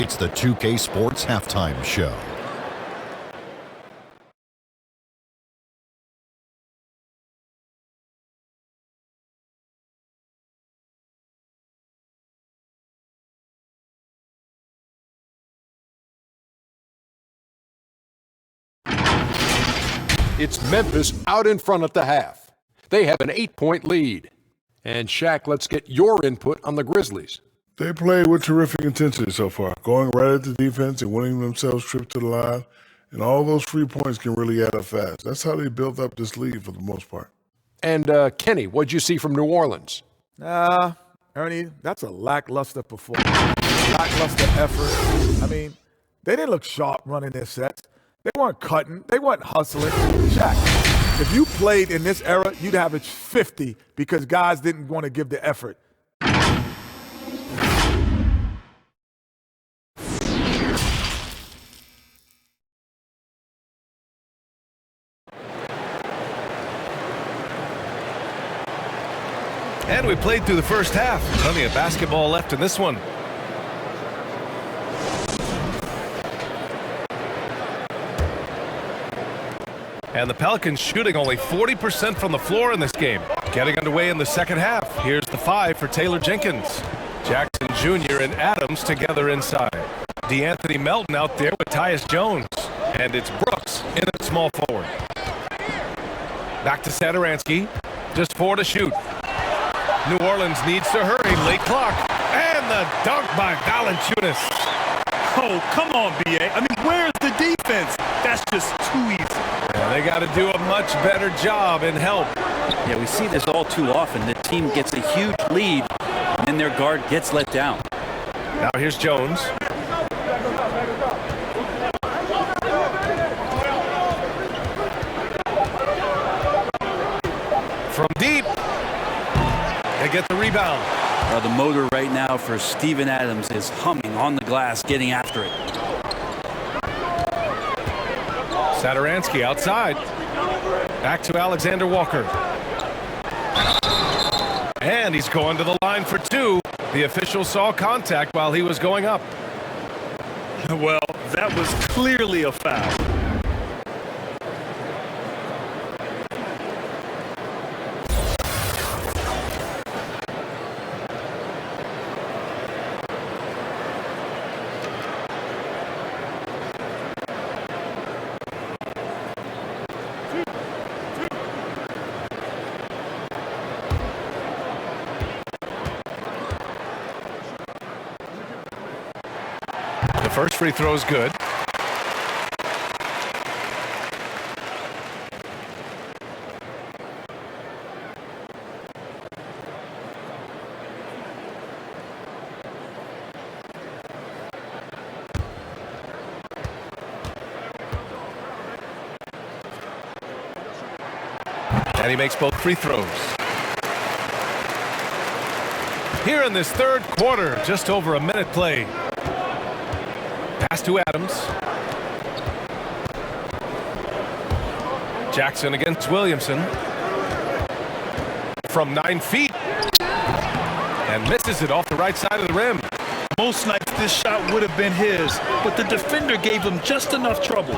[SPEAKER 6] It's the 2K Sports Halftime Show.
[SPEAKER 7] It's Memphis out in front at the half. They have an 8-point lead. And Shaq, let's get your input on the Grizzlies.
[SPEAKER 8] They played with terrific intensity so far, going right at the defense and winning themselves trips to the line. And all those free points can really add up fast. That's how they built up this lead for the most part.
[SPEAKER 7] And Kenny, what'd you see from New Orleans?
[SPEAKER 9] Ernie, that's a lackluster performance. Lackluster effort. I mean, they didn't look sharp running their sets. They weren't cutting. They weren't hustling. Shaq, if you played in this era, you'd average 50 because guys didn't want to give the effort.
[SPEAKER 1] And we played through the first half. Plenty of basketball left in this one. And the Pelicans shooting only 40% from the floor in this game. Getting underway in the second half. Here's the 5 for Taylor Jenkins. Jackson Jr. and Adams together inside. DeAnthony Melton out there with Tyus Jones. And it's Brooks in at small forward. Back to Satoransky. Just 4 to shoot. New Orleans needs to hurry. Late clock. And the dunk by Valanciunas.
[SPEAKER 2] Oh, come on, B.A. I mean, where's the defense? That's just too easy.
[SPEAKER 1] Yeah, they got to do a much better job in help.
[SPEAKER 4] Yeah, we see this all too often. The team gets a huge lead, and then their guard gets let down.
[SPEAKER 1] Now here's Jones. From deep. They get the rebound.
[SPEAKER 4] The motor right now for Steven Adams is humming on the glass, getting after it.
[SPEAKER 1] Satoransky outside. Back to Alexander Walker. And he's going to the line for 2. The official saw contact while he was going up.
[SPEAKER 2] Well, that was clearly a foul.
[SPEAKER 1] The first free throw is good. And he makes both free throws. Here in this third quarter, just over a minute played. Pass to Adams. Jackson against Williamson. From 9 feet. And misses it off the right side of the rim.
[SPEAKER 2] Most nights this shot would have been his, but the defender gave him just enough trouble.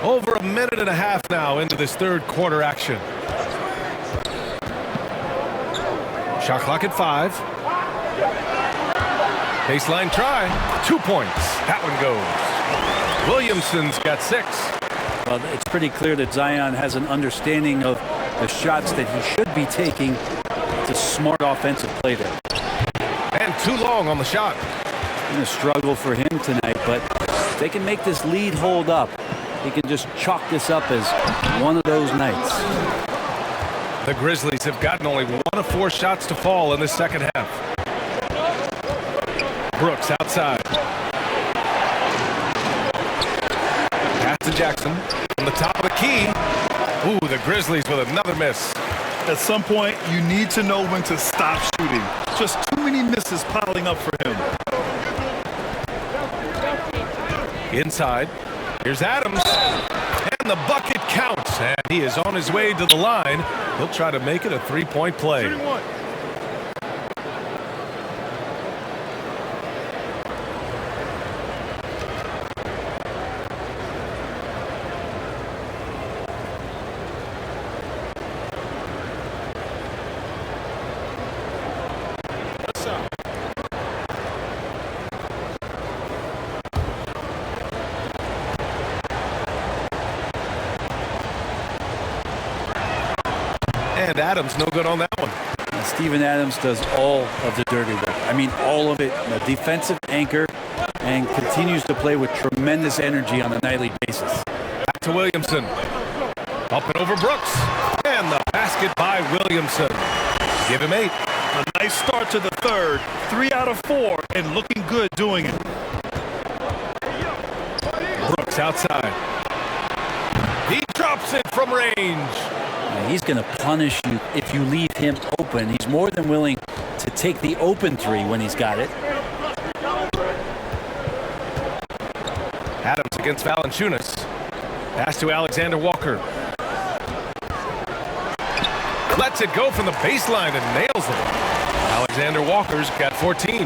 [SPEAKER 1] Over a minute and a half now into this third quarter action. Shot clock at 5. Baseline try. 2 points. That one goes. Williamson's got 6.
[SPEAKER 4] Well, it's pretty clear that Zion has an understanding of the shots that he should be taking. It's a smart offensive play there.
[SPEAKER 1] And too long on the shot.
[SPEAKER 4] Going to struggle for him tonight, but if they can make this lead hold up, he can just chalk this up as one of those nights.
[SPEAKER 1] The Grizzlies have gotten only 1 of 4 shots to fall in the second half. Brooks outside. Pass to Jackson from the top of the key. Ooh, the Grizzlies with another miss.
[SPEAKER 2] At some point, you need to know when to stop shooting. Just too many misses piling up for him.
[SPEAKER 1] Inside. Here's Adams. And the bucket counts. And he is on his way to the line. He'll try to make it a 3-point play. And Adams no good on that one.
[SPEAKER 4] Steven Adams does all of the dirty work. I mean, all of it. A defensive anchor, and continues to play with tremendous energy on a nightly basis.
[SPEAKER 1] Back to Williamson. Up and over Brooks. And the basket by Williamson. Give him 8.
[SPEAKER 2] A nice start to the third. 3 out of 4, and looking good doing it.
[SPEAKER 1] Brooks outside. He drops it from range.
[SPEAKER 4] He's going to punish you if you leave him open. He's more than willing to take the open 3 when he's got it.
[SPEAKER 1] Adams against Valanciunas. Pass to Alexander Walker. Lets it go from the baseline and nails it. Alexander Walker's got 14.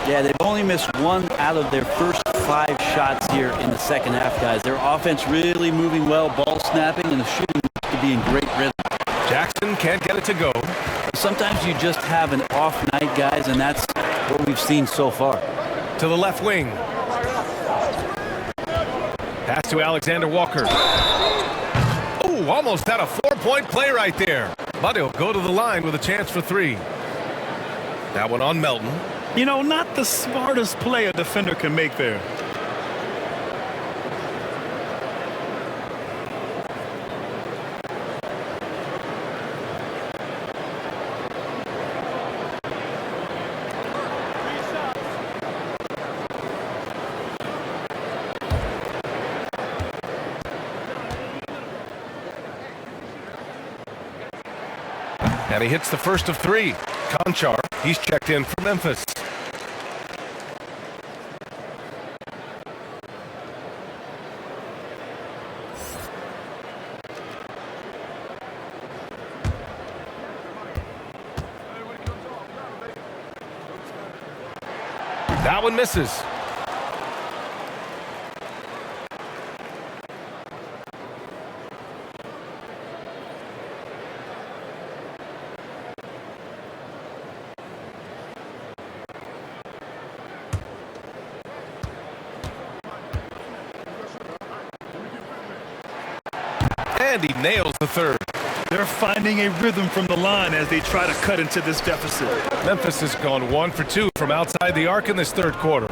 [SPEAKER 4] Yeah, they've only missed 1 out of their first 5 shots here in the second half, guys. Their offense really moving well, ball snapping, and the shooting to be in great rhythm.
[SPEAKER 1] Jackson can't get it to go.
[SPEAKER 4] Sometimes you just have an off night, guys, and that's what we've seen so far.
[SPEAKER 1] To the left wing. Pass to Alexander Walker. Oh, almost had a 4-point play right there. But he'll go to the line with a chance for 3. That one on Melton.
[SPEAKER 2] You know, not the smartest play a defender can make there.
[SPEAKER 1] And he hits the first of 3. Conchar, he's checked in for Memphis. That one misses. And he nails the third.
[SPEAKER 2] They're finding a rhythm from the line as they try to cut into this deficit.
[SPEAKER 1] Memphis has gone 1 for 2 from outside the arc in this third quarter.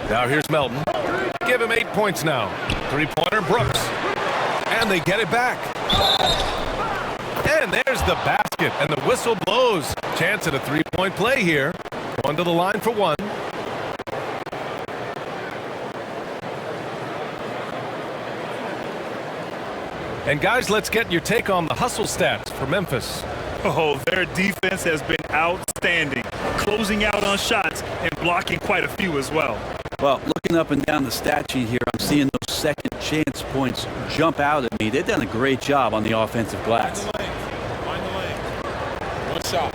[SPEAKER 1] Now here's Melton. Give him 8 points now. 3-pointer Brooks. And they get it back. And there's the basket, and the whistle blows. Chance at a 3-point play here. One to the line for 1. And guys, let's get your take on the hustle stats for Memphis.
[SPEAKER 2] Oh, their defense has been outstanding, closing out on shots and blocking quite a few as well.
[SPEAKER 4] Well, looking up and down the stat sheet here, I'm seeing those second chance points jump out at me. They've done a great job on the offensive glass.
[SPEAKER 5] Find the lane. 1 shot.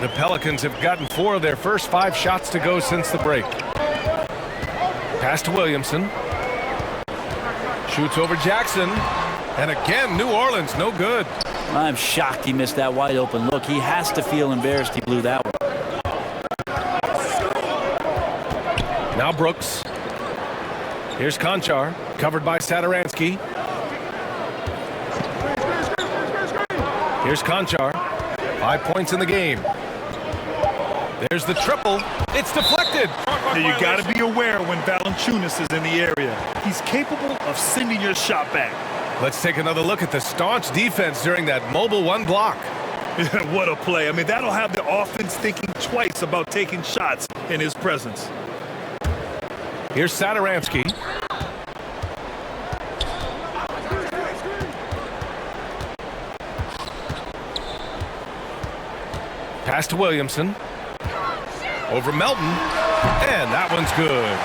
[SPEAKER 1] The Pelicans have gotten 4 of their first 5 shots to go since the break. Pass to Williamson. Shoots over Jackson. And again, New Orleans, no good.
[SPEAKER 4] I'm shocked he missed that wide open look. He has to feel embarrassed he blew that one.
[SPEAKER 1] Now Brooks. Here's Conchar, covered by Saturansky. Here's Conchar. 5 points in the game. There's the triple. It's deflected.
[SPEAKER 2] Now you got to be aware when Valanciunas is in the area. He's capable of sending your shot back.
[SPEAKER 1] Let's take another look at the staunch defense during that mobile one block.
[SPEAKER 2] What a play. I mean, that'll have the offense thinking twice about taking shots in his presence.
[SPEAKER 1] Here's Satoransky. Pass to Williamson. Over Melton. And that one's good.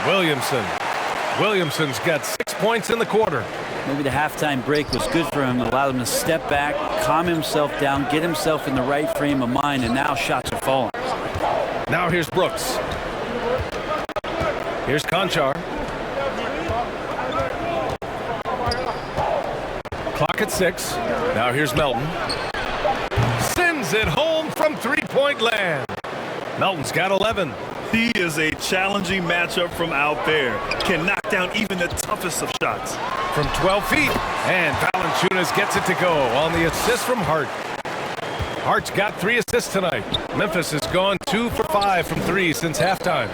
[SPEAKER 1] Williamson's got 6 points in the quarter.
[SPEAKER 4] Maybe the halftime break was good for him. It allowed him to step back, calm himself down, get himself in the right frame of mind, and now shots are falling.
[SPEAKER 1] Now here's Brooks. Here's Conchar. Clock at 6. Now here's Melton. Sends it home from three-point land. Melton's got 11.
[SPEAKER 2] He is a challenging matchup from out there. Can knock down even the toughest of shots.
[SPEAKER 1] From 12 feet. And Valanciunas gets it to go on the assist from Hart. Hart's got 3 assists tonight. Memphis has gone 2 for 5 from 3 since halftime.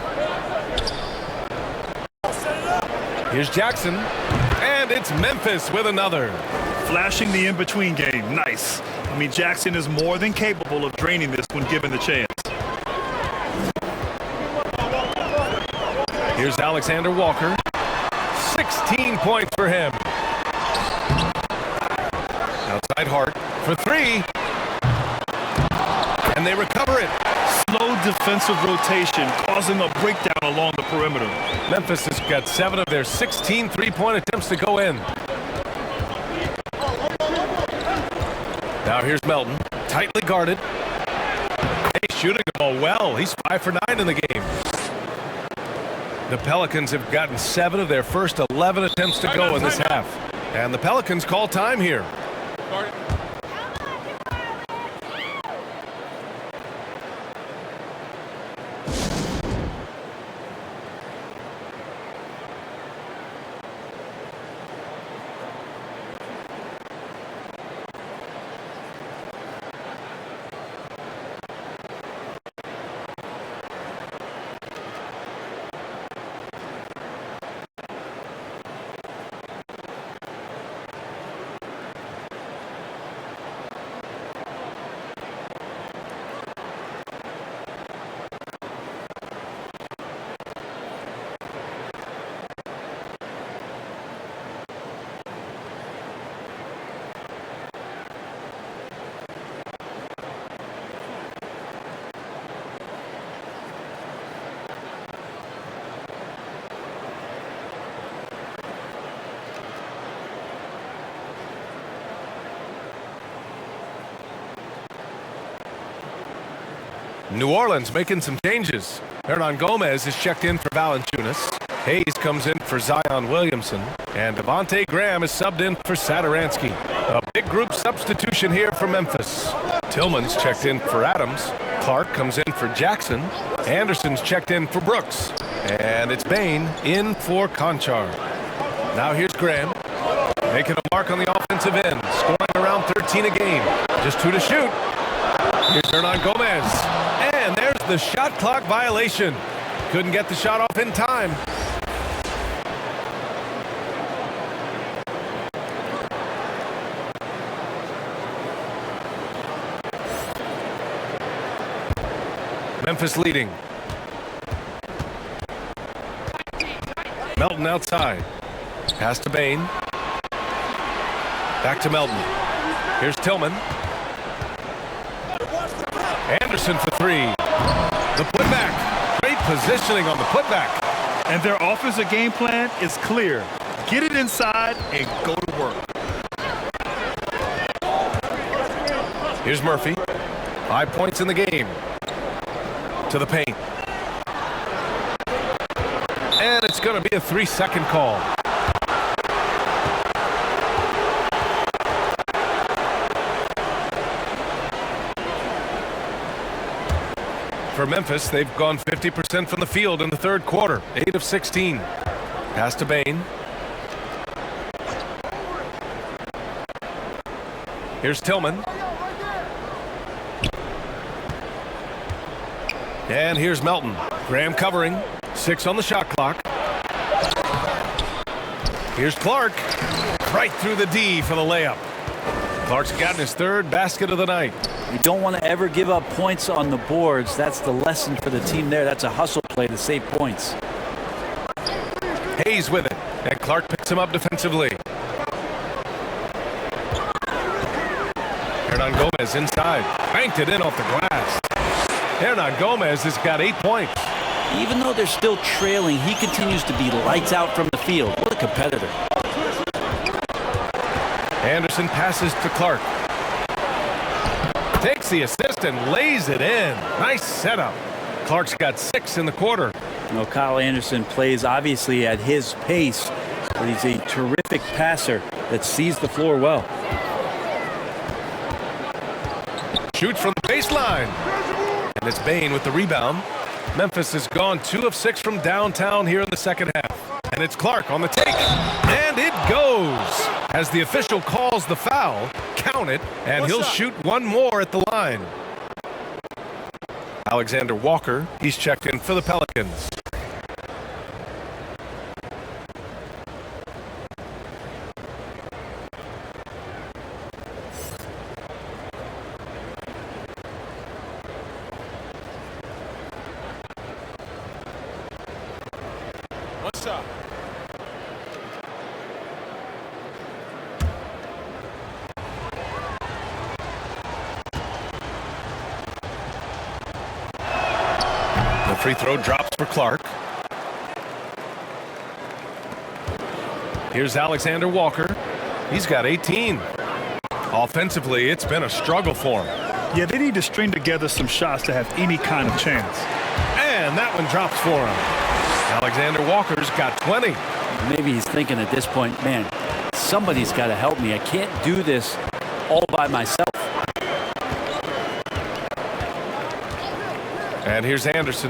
[SPEAKER 1] Here's Jackson. And it's Memphis with another.
[SPEAKER 2] Flashing the in-between game. Nice. I mean, Jackson is more than capable of draining this when given the chance.
[SPEAKER 1] Here's Alexander Walker. 16 points for him. Outside Hart for 3. And they recover it.
[SPEAKER 2] Slow defensive rotation, causing a breakdown along the perimeter.
[SPEAKER 1] Memphis has got 7 of their 16 three-point attempts to go in. Now here's Melton, tightly guarded. He's shooting the ball well. He's 5 for 9 in the game. The Pelicans have gotten 7 of their first 11 attempts to go in this half. And the Pelicans call time here. New Orleans making some changes. Hernan Gomez is checked in for Valanciunas. Hayes comes in for Zion Williamson. And Devontae Graham is subbed in for Satoransky. A big group substitution here for Memphis. Tillman's checked in for Adams. Clark comes in for Jackson. Anderson's checked in for Brooks. And it's Bain in for Conchar. Now here's Graham. Making a mark on the offensive end. Scoring around 13 a game. Just 2 to shoot. Here's Hernan Gomez. And there's the shot clock violation. Couldn't get the shot off in time. Memphis leading. Melton outside. Pass to Bain. Back to Melton. Here's Tillman. Anderson for 3. The putback. Great positioning on the putback.
[SPEAKER 2] And their offensive game plan is clear. Get it inside and go to work.
[SPEAKER 1] Here's Murphy. 5 points in the game. To the paint. And it's going to be a 3-second call. For Memphis, they've gone 50% from the field in the third quarter. 8 of 16. Pass to Bain. Here's Tillman. And here's Melton. Graham covering. 6 on the shot clock. Here's Clark. Right through the D for the layup. Clark's gotten his 3rd basket of the night.
[SPEAKER 4] You don't want to ever give up points on the boards. That's the lesson for the team there. That's a hustle play to save points.
[SPEAKER 1] Hayes with it. And Clark picks him up defensively. Hernan Gomez inside. Banked it in off the glass. Hernan Gomez has got 8 points.
[SPEAKER 4] Even though they're still trailing, he continues to be lights out from the field. What a competitor.
[SPEAKER 1] Anderson passes to Clark. Takes the assist and lays it in. Nice setup. Clark's got 6 in the quarter.
[SPEAKER 4] You know, Kyle Anderson plays obviously at his pace, but he's a terrific passer that sees the floor well.
[SPEAKER 1] Shoots from the baseline. And it's Bain with the rebound. Memphis has gone 2 of 6 from downtown here in the second half. And it's Clark on the take. And it goes. As the official calls the foul, count it, and he'll shoot 1 more at the line. Alexander Walker, he's checked in for the Pelicans.
[SPEAKER 5] One shot.
[SPEAKER 1] The free throw drops for Clark. Here's Alexander Walker. He's got 18. Offensively, it's been a struggle for him.
[SPEAKER 2] Yeah, they need to string together some shots to have any kind of chance.
[SPEAKER 1] And that one drops for him. Alexander Walker's got 20.
[SPEAKER 4] Maybe he's thinking at this point, man, somebody's got to help me. I can't do this all by myself.
[SPEAKER 1] And here's Anderson.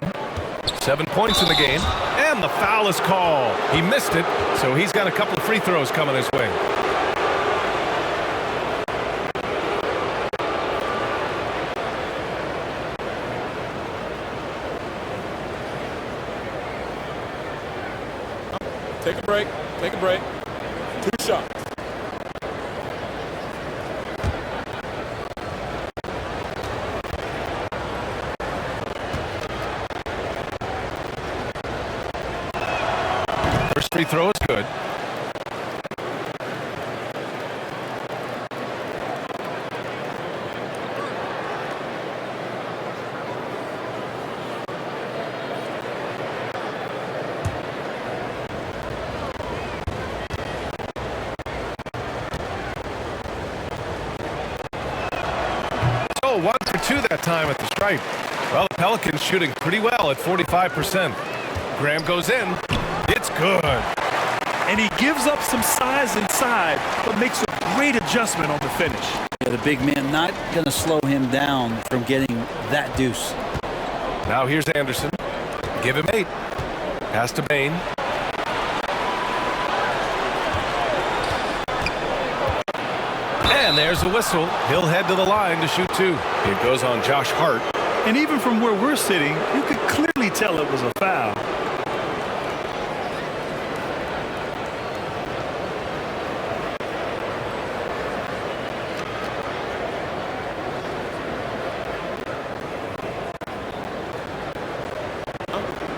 [SPEAKER 1] 7 points in the game. And the foul is called. He missed it, so he's got a couple of free throws coming his way.
[SPEAKER 5] Take a break. Take a break. 2 shots.
[SPEAKER 1] First free throw is good. So 1 for 2 that time at the stripe. Well, the Pelicans shooting pretty well at 45%. Graham goes in. It's good.
[SPEAKER 2] And he gives up some size inside, but makes a great adjustment on the finish.
[SPEAKER 4] Yeah, the big man not going to slow him down from getting that deuce.
[SPEAKER 1] Now here's Anderson. Give him 8. Pass to Bain. And there's the whistle. He'll head to the line to shoot 2. It goes on Josh Hart.
[SPEAKER 2] And even from where we're sitting, you could clearly tell it was a foul.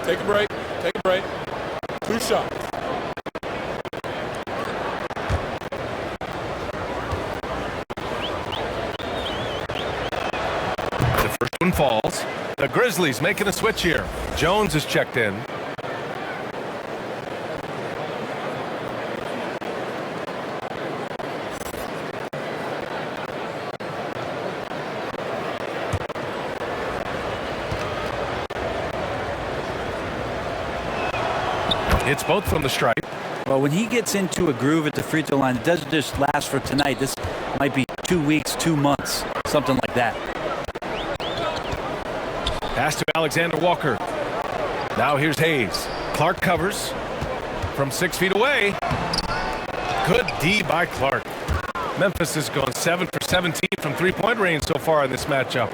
[SPEAKER 5] Take a break. Take a break. 2 shots.
[SPEAKER 1] The first one falls. The Grizzlies making a switch here. Jones is checked in. It's both from the stripe.
[SPEAKER 4] Well, when he gets into a groove at the free throw line, it doesn't just last for tonight. This might be 2 weeks, 2 months, something like that.
[SPEAKER 1] Pass to Alexander Walker. Now here's Hayes. Clark covers from 6 feet away. Good D by Clark. Memphis has gone 7 for 17 from 3-point range so far in this matchup.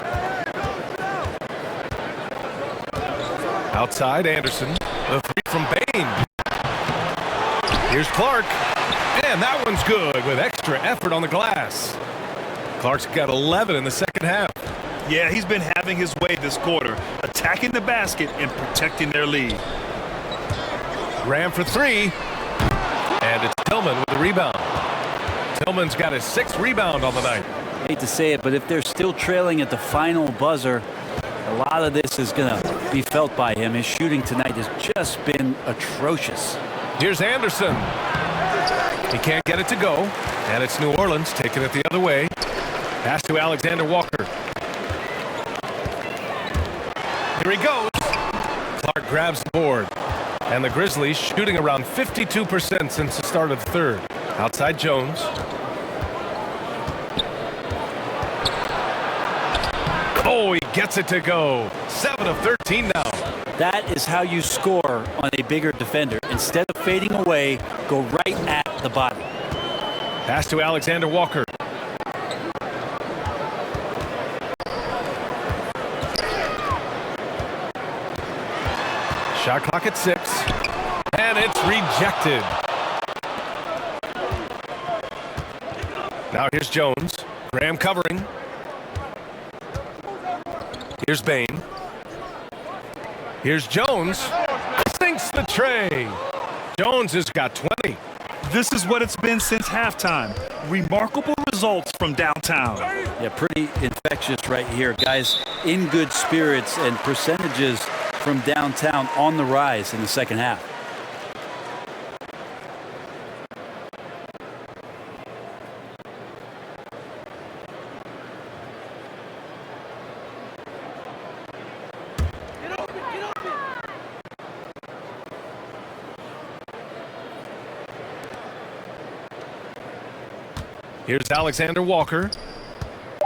[SPEAKER 1] Outside, Anderson. The three from Bain. Here's Clark. And that one's good with extra effort on the glass. Clark's got 11 in the second half.
[SPEAKER 2] Yeah, he's been having his way this quarter, attacking the basket and protecting their lead.
[SPEAKER 1] Graham for three. And it's Tillman with the rebound. Tillman's got his 6th rebound on the night.
[SPEAKER 4] Hate to say it, but if they're still trailing at the final buzzer, a lot of this is going to be felt by him. His shooting tonight has just been atrocious.
[SPEAKER 1] Here's Anderson. He can't get it to go. And it's New Orleans taking it the other way. Pass to Alexander Walker. Here he goes. Clark grabs the board. And the Grizzlies shooting around 52% since the start of the third. Outside Jones. Oh, he gets it to go. 7 of 13 now.
[SPEAKER 4] That is how you score on a bigger defender. Instead of fading away, go right at the body.
[SPEAKER 1] Pass to Alexander Walker. Shot clock at 6. And it's rejected. Now here's Jones. Graham covering. Here's Bain. Here's Jones. Sinks the tray. Jones has got 20.
[SPEAKER 2] This is what it's been since halftime. Remarkable results from downtown.
[SPEAKER 4] Yeah, pretty infectious right here. Guys in good spirits and percentages from downtown on the rise in the second half.
[SPEAKER 1] Here's Alexander Walker.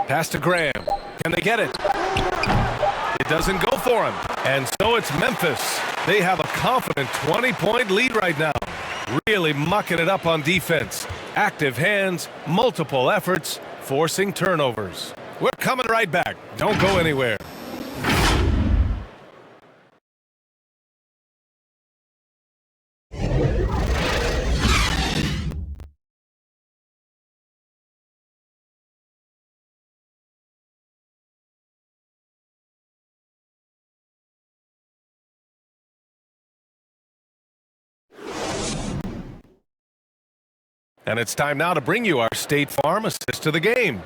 [SPEAKER 1] Pass to Graham. Can they get it? It doesn't go for him. And so it's Memphis. They have a confident 20-point lead right now. Really mucking it up on defense. Active hands, multiple efforts, forcing turnovers. We're coming right back. Don't go anywhere. And it's time now to bring you our State Farm assist to the game.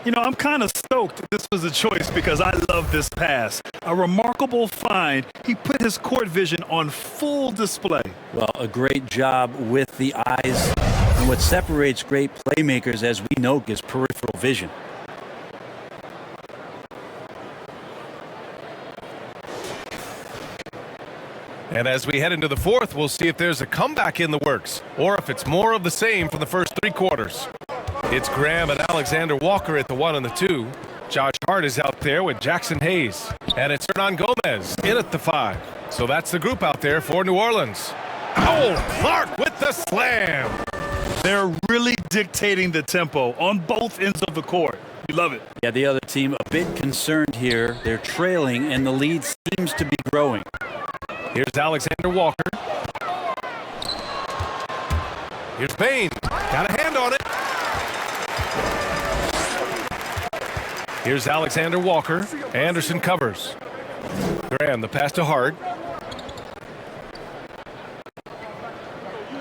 [SPEAKER 2] You know, I'm kind of stoked this was a choice because I love this pass. A remarkable find. He put his court vision on full display.
[SPEAKER 4] Well, a great job with the eyes. And what separates great playmakers, as we know, is peripheral vision.
[SPEAKER 1] And as we head into the fourth, we'll see if there's a comeback in the works or if it's more of the same from the first 3 quarters. It's Graham and Alexander Walker at the 1 and the 2. Josh Hart is out there with Jackson Hayes. And it's Hernan Gomez in at the 5. So that's the group out there for New Orleans. Oh, Clark with the slam.
[SPEAKER 2] They're really dictating the tempo on both ends of the court. You love it.
[SPEAKER 4] Yeah, the other team a bit concerned here. They're trailing and the lead seems to be growing.
[SPEAKER 1] Here's Alexander Walker. Here's Bain. Got a hand on it. Here's Alexander Walker. Anderson covers. Graham, the pass to Hart.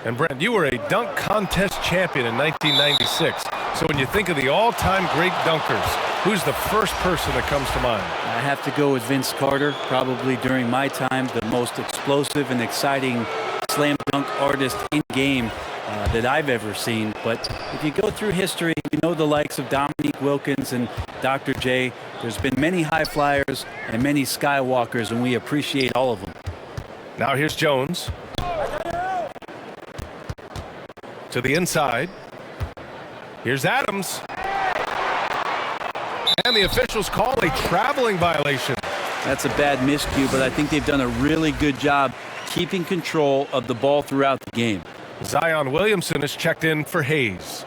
[SPEAKER 1] And Brent, you were a dunk contest champion in 1996. So when you think of the all-time great dunkers, who's the first person that comes to mind?
[SPEAKER 4] I have to go with Vince Carter. Probably during my time, the most explosive and exciting slam dunk artist in game that I've ever seen. But if you go through history, you know the likes of Dominique Wilkins and Dr. J. There's been many high flyers and many skywalkers, and we appreciate all of them.
[SPEAKER 1] Now here's Jones. To the inside. Here's Adams. And the officials call a traveling violation.
[SPEAKER 4] That's a bad miscue, but I think they've done a really good job keeping control of the ball throughout the game.
[SPEAKER 1] Zion Williamson is checked in for Hayes.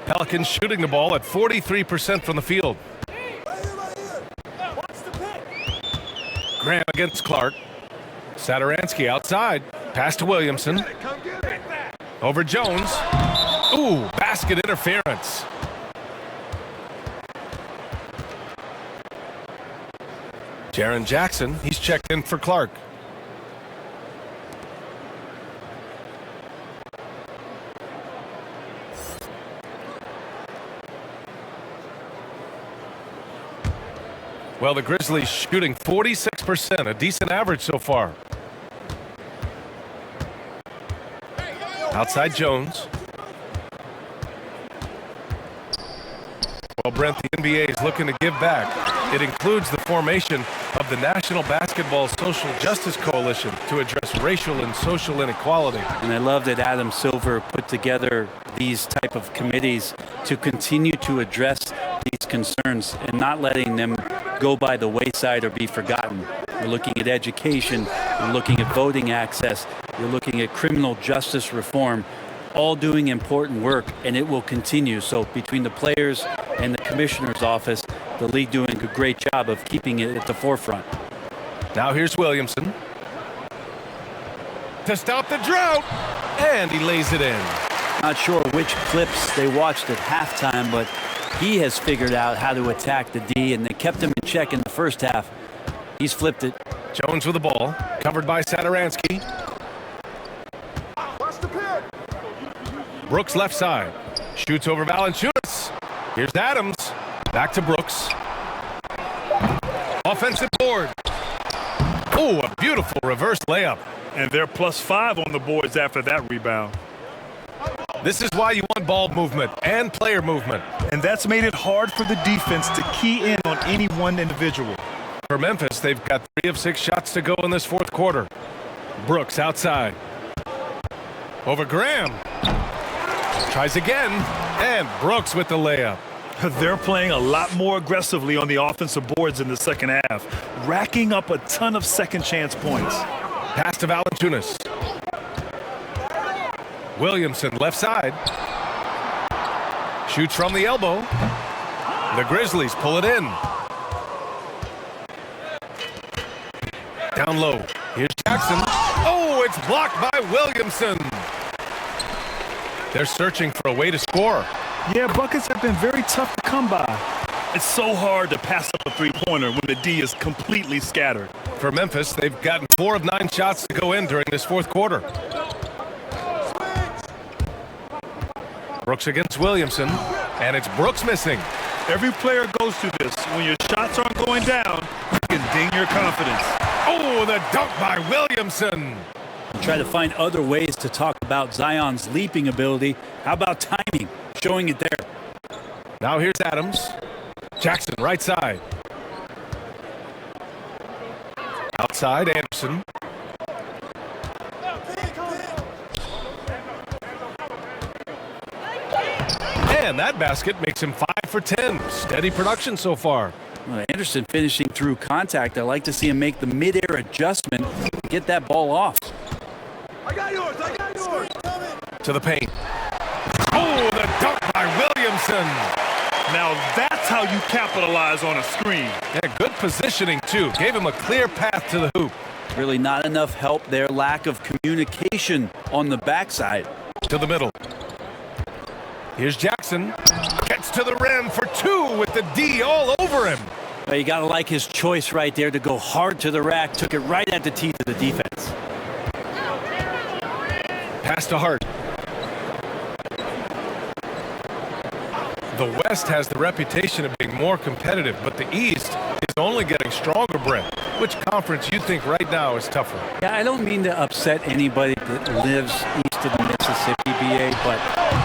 [SPEAKER 1] Pelicans Pelicans shooting the ball at 43% from the field. Graham against Clark. Satoransky outside. Pass to Williamson. Over Jones. Ooh, basket interference. Jaren Jackson, he's checked in for Clark. Well, the Grizzlies shooting 46%, a decent average so far. Outside Jones. Well, Brent, the NBA is looking to give back. It includes the formation of the National Basketball Social Justice Coalition to address racial and social inequality.
[SPEAKER 4] And I love that Adam Silver put together these type of committees to continue to address these concerns and not letting them go by the wayside or be forgotten. We're looking at education, we're looking at voting access, we're looking at criminal justice reform, all doing important work, and it will continue. So between the players and the commissioner's office, the league doing a great job of keeping it at the forefront.
[SPEAKER 1] Now here's Williamson to stop the drought, and he lays it in.
[SPEAKER 4] Not sure which clips they watched at halftime, but he has figured out how to attack the D, and they kept him in check in the first half. He's flipped it.
[SPEAKER 1] Jones with the ball, covered by Satoransky. Brooks left side, shoots over Valanciunas. Here's Adams, back to Brooks. Offensive board. Oh, a beautiful reverse layup.
[SPEAKER 2] And they're +5 on the boards after that rebound.
[SPEAKER 1] This is why you want ball movement and player movement.
[SPEAKER 2] And that's made it hard for the defense to key in on any one individual.
[SPEAKER 1] For Memphis, they've got 3 of 6 shots to go in this fourth quarter. Brooks outside. Over Graham. Tries again, and Brooks with the layup.
[SPEAKER 2] They're playing a lot more aggressively on the offensive boards in the second half, racking up a ton of second chance points.
[SPEAKER 1] Pass to Valanciunas. Williamson left side. Shoots from the elbow. The Grizzlies pull it in. Down low. Here's Jackson. Oh, it's blocked by Williamson. They're searching for a way to score.
[SPEAKER 2] Yeah, buckets have been very tough to come by. It's so hard to pass up a three-pointer when the D is completely scattered.
[SPEAKER 1] For Memphis, they've gotten 4 of 9 shots to go in during this fourth quarter. Brooks against Williamson, and it's Brooks missing.
[SPEAKER 2] Every player goes through this. When your shots aren't going down, you can ding your confidence.
[SPEAKER 1] Oh, the dunk by Williamson.
[SPEAKER 4] Try to find other ways to talk about Zion's leaping ability. How about timing? Showing it there.
[SPEAKER 1] Now here's Adams. Jackson right side. Outside Anderson. And that basket makes him 5 for 10. Steady production so far.
[SPEAKER 4] Well, Anderson finishing through contact. I like to see him make the mid-air adjustment to get that ball off.
[SPEAKER 9] I got yours.
[SPEAKER 1] To the paint. Oh, the dunk by Williamson.
[SPEAKER 2] Now that's how you capitalize on a screen.
[SPEAKER 1] Yeah, good positioning too. Gave him a clear path to the hoop.
[SPEAKER 4] Really not enough help there. Lack of communication on the backside.
[SPEAKER 1] To the middle. Here's Jackson. Gets to the rim for 2 with the D all over him.
[SPEAKER 4] Well, you got to like his choice right there to go hard to the rack. Took it right at the teeth of the defense.
[SPEAKER 1] Pass to Hart. The West has the reputation of being more competitive, but the East is only getting stronger, Brent. Which conference you think right now is tougher?
[SPEAKER 4] Yeah, I don't mean to upset anybody that lives east of the Mississippi, BA, but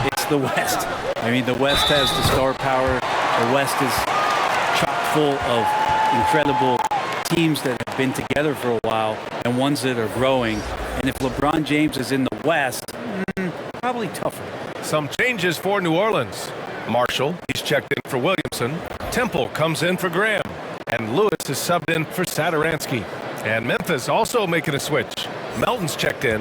[SPEAKER 4] it's the West. I mean, the West has the star power. The West is chock full of incredible teams that have been together for a while and ones that are growing. And if LeBron James is in the West, probably tougher.
[SPEAKER 1] Some changes for New Orleans. Marshall, he's checked in for Williamson. Temple comes in for Graham. And Lewis is subbed in for Satoransky. And Memphis also making a switch. Melton's checked in.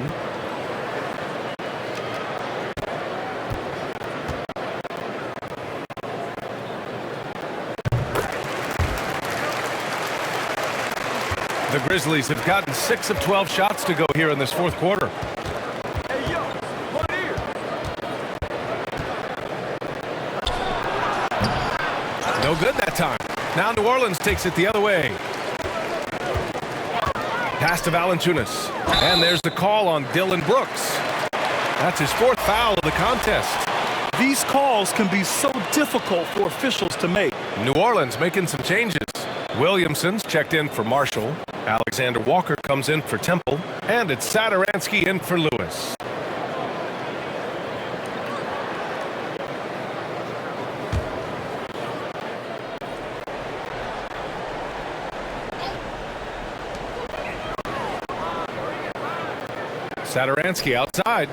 [SPEAKER 1] The Grizzlies have gotten 6 of 12 shots to go here in this fourth quarter. No good that time. Now New Orleans takes it the other way. Pass to Valanciunas. And there's the call on Dylan Brooks. That's his 4th foul of the contest.
[SPEAKER 2] These calls can be so difficult for officials to make.
[SPEAKER 1] New Orleans making some changes. Williamson's checked in for Marshall. Alexander Walker comes in for Temple. And it's Satoransky in for Lewis. Satoransky outside.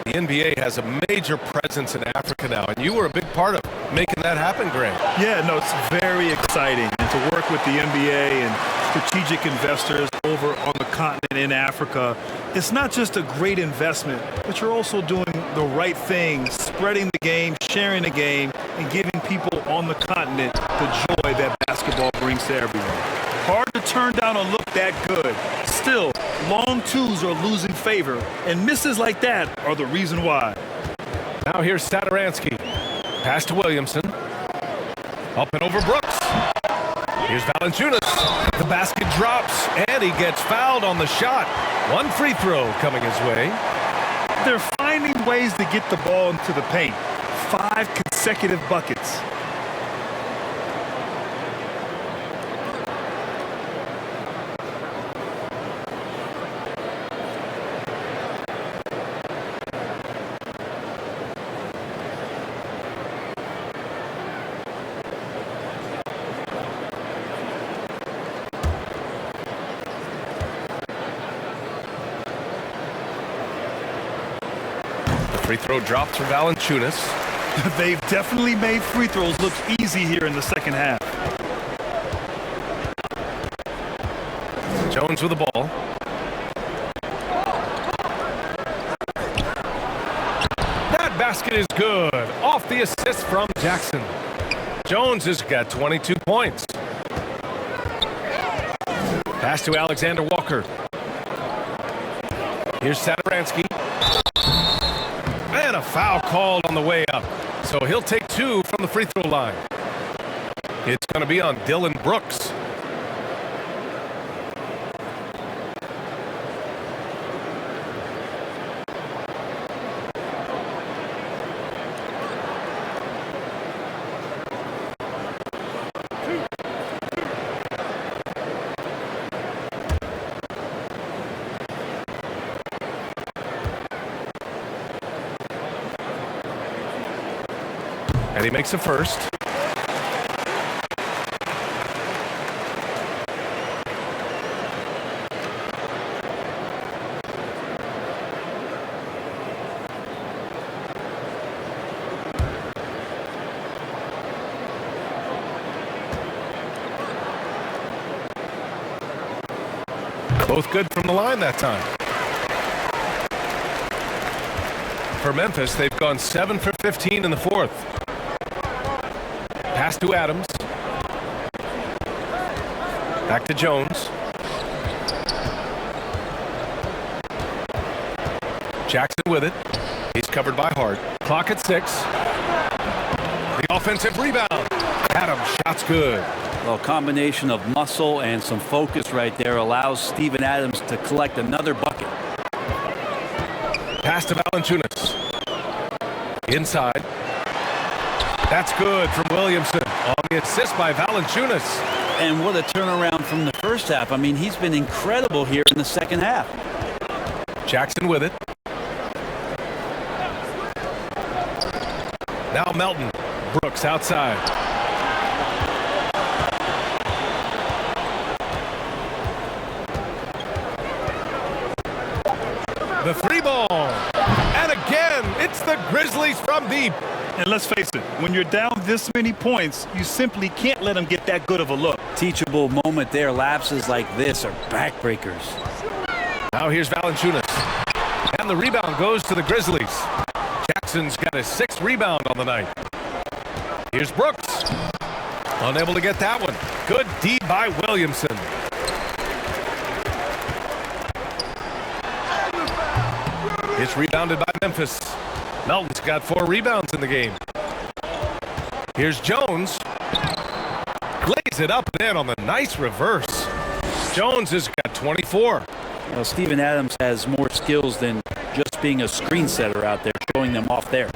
[SPEAKER 1] The NBA has a major presence in Africa now, and you were a big part of making that happen, Greg.
[SPEAKER 2] Yeah, no, it's very exciting. And to work with the NBA and strategic investors over on the continent in Africa, it's not just a great investment, but you're also doing the right thing, spreading the game, sharing the game, and giving people on the continent the joy that basketball brings to everyone. Hard to turn down a look that good. Still, long twos are losing favor, and misses like that are the reason why.
[SPEAKER 1] Now here's Satoransky. Pass to Williamson. Up and over Brooks. Here's Valanciunas. The basket drops, and he gets fouled on the shot. 1 free throw coming his way.
[SPEAKER 2] They're finding ways to get the ball into the paint. 5 consecutive buckets.
[SPEAKER 1] Free throw dropped for Valanciunas.
[SPEAKER 2] They've definitely made free throws look easy here in the second half.
[SPEAKER 1] Jones with the ball. That basket is good. Off the assist from Jackson. Jones has got 22 points. Pass to Alexander Walker. Here's Satoransky. And a foul called on the way up. So he'll take 2 from the free throw line. It's going to be on Dylan Brooks. And he makes the first. Both good from the line that time. For Memphis, they've gone 7 for 15 in the fourth. Pass to Adams. Back to Jones. Jackson with it. He's covered by Hart. Clock at 6. The offensive rebound. Adams, shot's good.
[SPEAKER 4] Well, combination of muscle and some focus right there allows Steven Adams to collect another bucket.
[SPEAKER 1] Pass to Valanciunas. Inside. That's good from Williamson on the assist by Valanciunas.
[SPEAKER 4] And what a turnaround from the first half. I mean, he's been incredible here in the second half.
[SPEAKER 1] Jackson with it. Now Melton. Brooks outside. The 3-ball. And again, it's the Grizzlies from deep.
[SPEAKER 2] And let's face it, when you're down this many points, you simply can't let them get that good of a look.
[SPEAKER 4] Teachable moment there. Lapses like this are backbreakers.
[SPEAKER 1] Now here's Valanciunas. And the rebound goes to the Grizzlies. Jackson's got his 6th rebound on the night. Here's Brooks. Unable to get that one. Good D by Williamson. It's rebounded by Memphis. Melton's got 4 rebounds in the game. Here's Jones. Lays it up and in on the nice reverse. Jones has got 24.
[SPEAKER 4] Well, Steven Adams has more skills than just being a screen setter out there, showing them off there.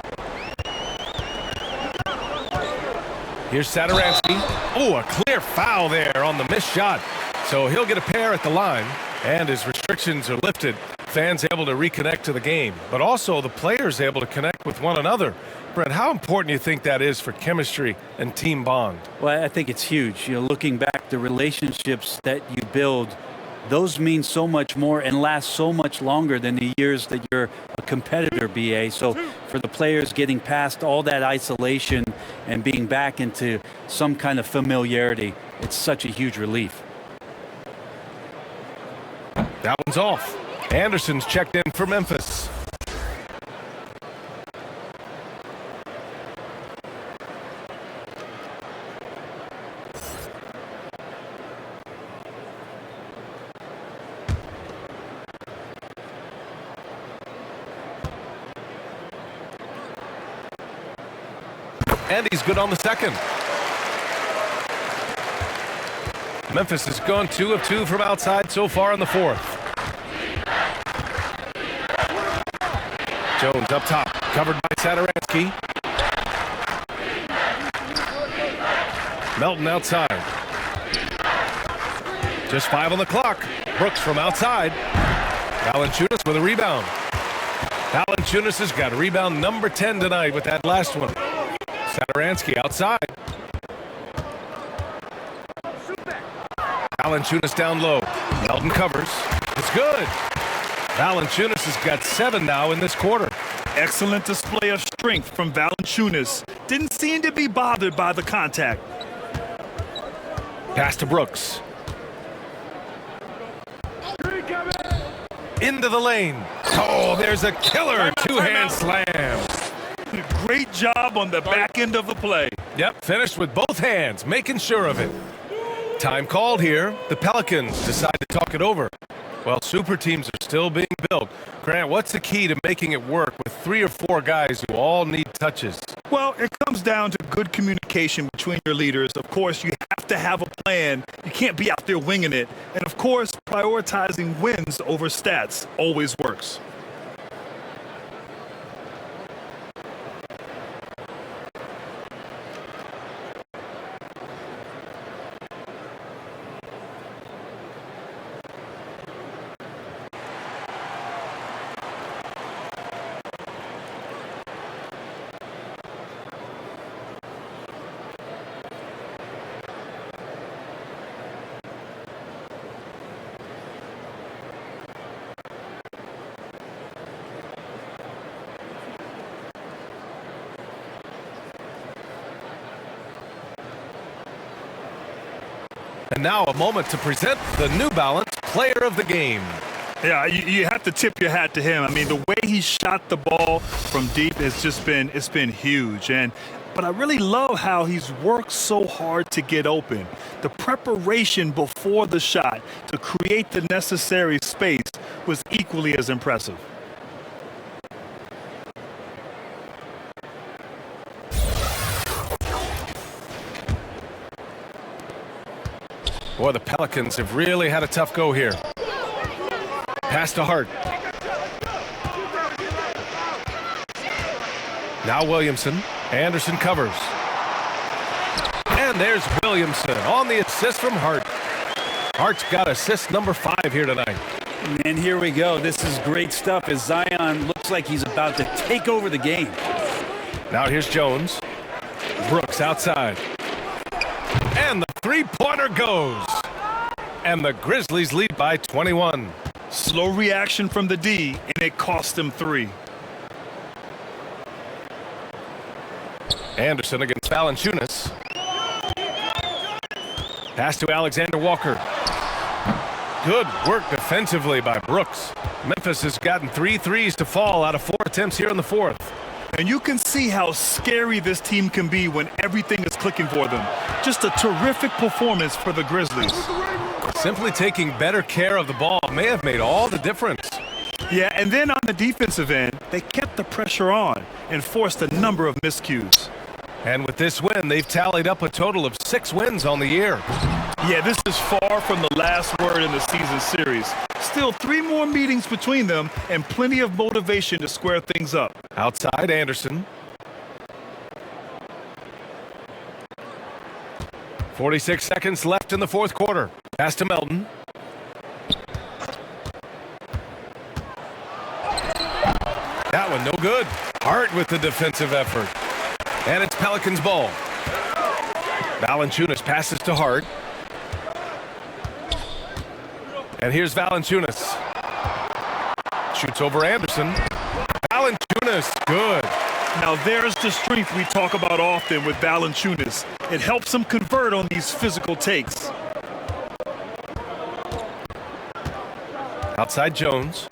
[SPEAKER 1] Here's Saturansky. Oh, a clear foul there on the missed shot. So he'll get a pair at the line, and his restrictions are lifted. Fans able to reconnect to the game, but also the players able to connect with one another. Brent, how important do you think that is for chemistry and team bond?
[SPEAKER 4] Well, I think it's huge. You know, looking back, the relationships that you build, those mean so much more and last so much longer than the years that you're a competitor, BA. So for the players getting past all that isolation and being back into some kind of familiarity, it's such a huge relief.
[SPEAKER 1] That one's off. Anderson's checked in for Memphis. And he's good on the second. Memphis has gone 2 of 2 from outside so far in the fourth. Jones up top, covered by Saturansky. Melton outside. Just 5 on the clock. Brooks from outside. Valanciunas with a rebound. Valanciunas has got rebound number 10 tonight with that last one. Saturansky outside. Valanciunas down low. Melton covers. It's good. Valanciunas has got 7 now in this quarter.
[SPEAKER 2] Excellent display of strength from Valanciunas. Didn't seem to be bothered by the contact.
[SPEAKER 1] Pass to Brooks. Into the lane. Oh, there's a killer two-hand slam.
[SPEAKER 2] Great job on the back end of the play.
[SPEAKER 1] Yep, finished with both hands, making sure of it. Time called here. The Pelicans decide to talk it over. Well, super teams are still being built. Grant, what's the key to making it work with 3 or 4 guys who all need touches?
[SPEAKER 2] Well, it comes down to good communication between your leaders. Of course, you have to have a plan. You can't be out there winging it. And of course, prioritizing wins over stats always works.
[SPEAKER 1] And now a moment to present the New Balance Player of the Game.
[SPEAKER 2] Yeah, you have to tip your hat to him. I mean, the way he shot the ball from deep has just been huge. But I really love how he's worked so hard to get open. The preparation before the shot to create the necessary space was equally as impressive.
[SPEAKER 1] Boy, the Pelicans have really had a tough go here. Pass to Hart. Now Williamson. Anderson covers. And there's Williamson on the assist from Hart. Hart's got assist number 5 here tonight.
[SPEAKER 4] And here we go. This is great stuff as Zion looks like he's about to take over the game.
[SPEAKER 1] Now here's Jones. Brooks outside. And the three-pointer goes. And the Grizzlies lead by 21.
[SPEAKER 2] Slow reaction from the D, and it cost them 3.
[SPEAKER 1] Anderson against Valanciunas. Pass to Alexander Walker. Good work defensively by Brooks. Memphis has gotten 3 threes to fall out of 4 attempts here in the fourth.
[SPEAKER 2] And you can see how scary this team can be when everything is clicking for them. Just a terrific performance for the Grizzlies.
[SPEAKER 1] Simply taking better care of the ball may have made all the difference.
[SPEAKER 2] Yeah, and then on the defensive end, they kept the pressure on and forced a number of miscues.
[SPEAKER 1] And with this win, they've tallied up a total of 6 wins on the year.
[SPEAKER 2] Yeah, this is far from the last word in the season series. Still 3 more meetings between them and plenty of motivation to square things up.
[SPEAKER 1] Outside Anderson. 46 seconds left in the fourth quarter. Pass to Melton. That one no good. Hart with the defensive effort. And it's Pelicans ball. Valanciunas passes to Hart. And here's Valanciunas. Shoots over Anderson. Valanciunas, good.
[SPEAKER 2] Now there's the strength we talk about often with Valanciunas. It helps him convert on these physical takes.
[SPEAKER 1] Outside Jones.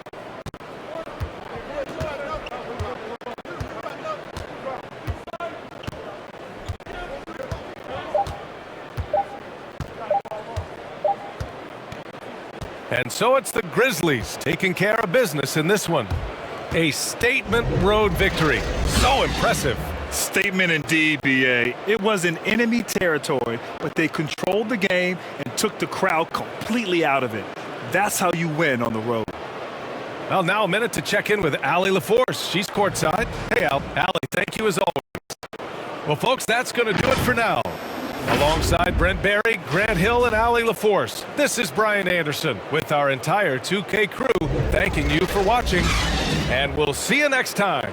[SPEAKER 1] And so it's the Grizzlies taking care of business in this one. A statement road victory. So impressive.
[SPEAKER 2] Statement indeed, BA. It was in enemy territory, but they controlled the game and took the crowd completely out of it. That's how you win on the road.
[SPEAKER 1] Well, now a minute to check in with Allie LaForce. She's courtside. Hey, Allie, thank you as always. Well, folks, that's going to do it for now. Alongside Brent Barry, Grant Hill, and Allie LaForce, this is Brian Anderson with our entire 2K crew thanking you for watching, and we'll see you next time.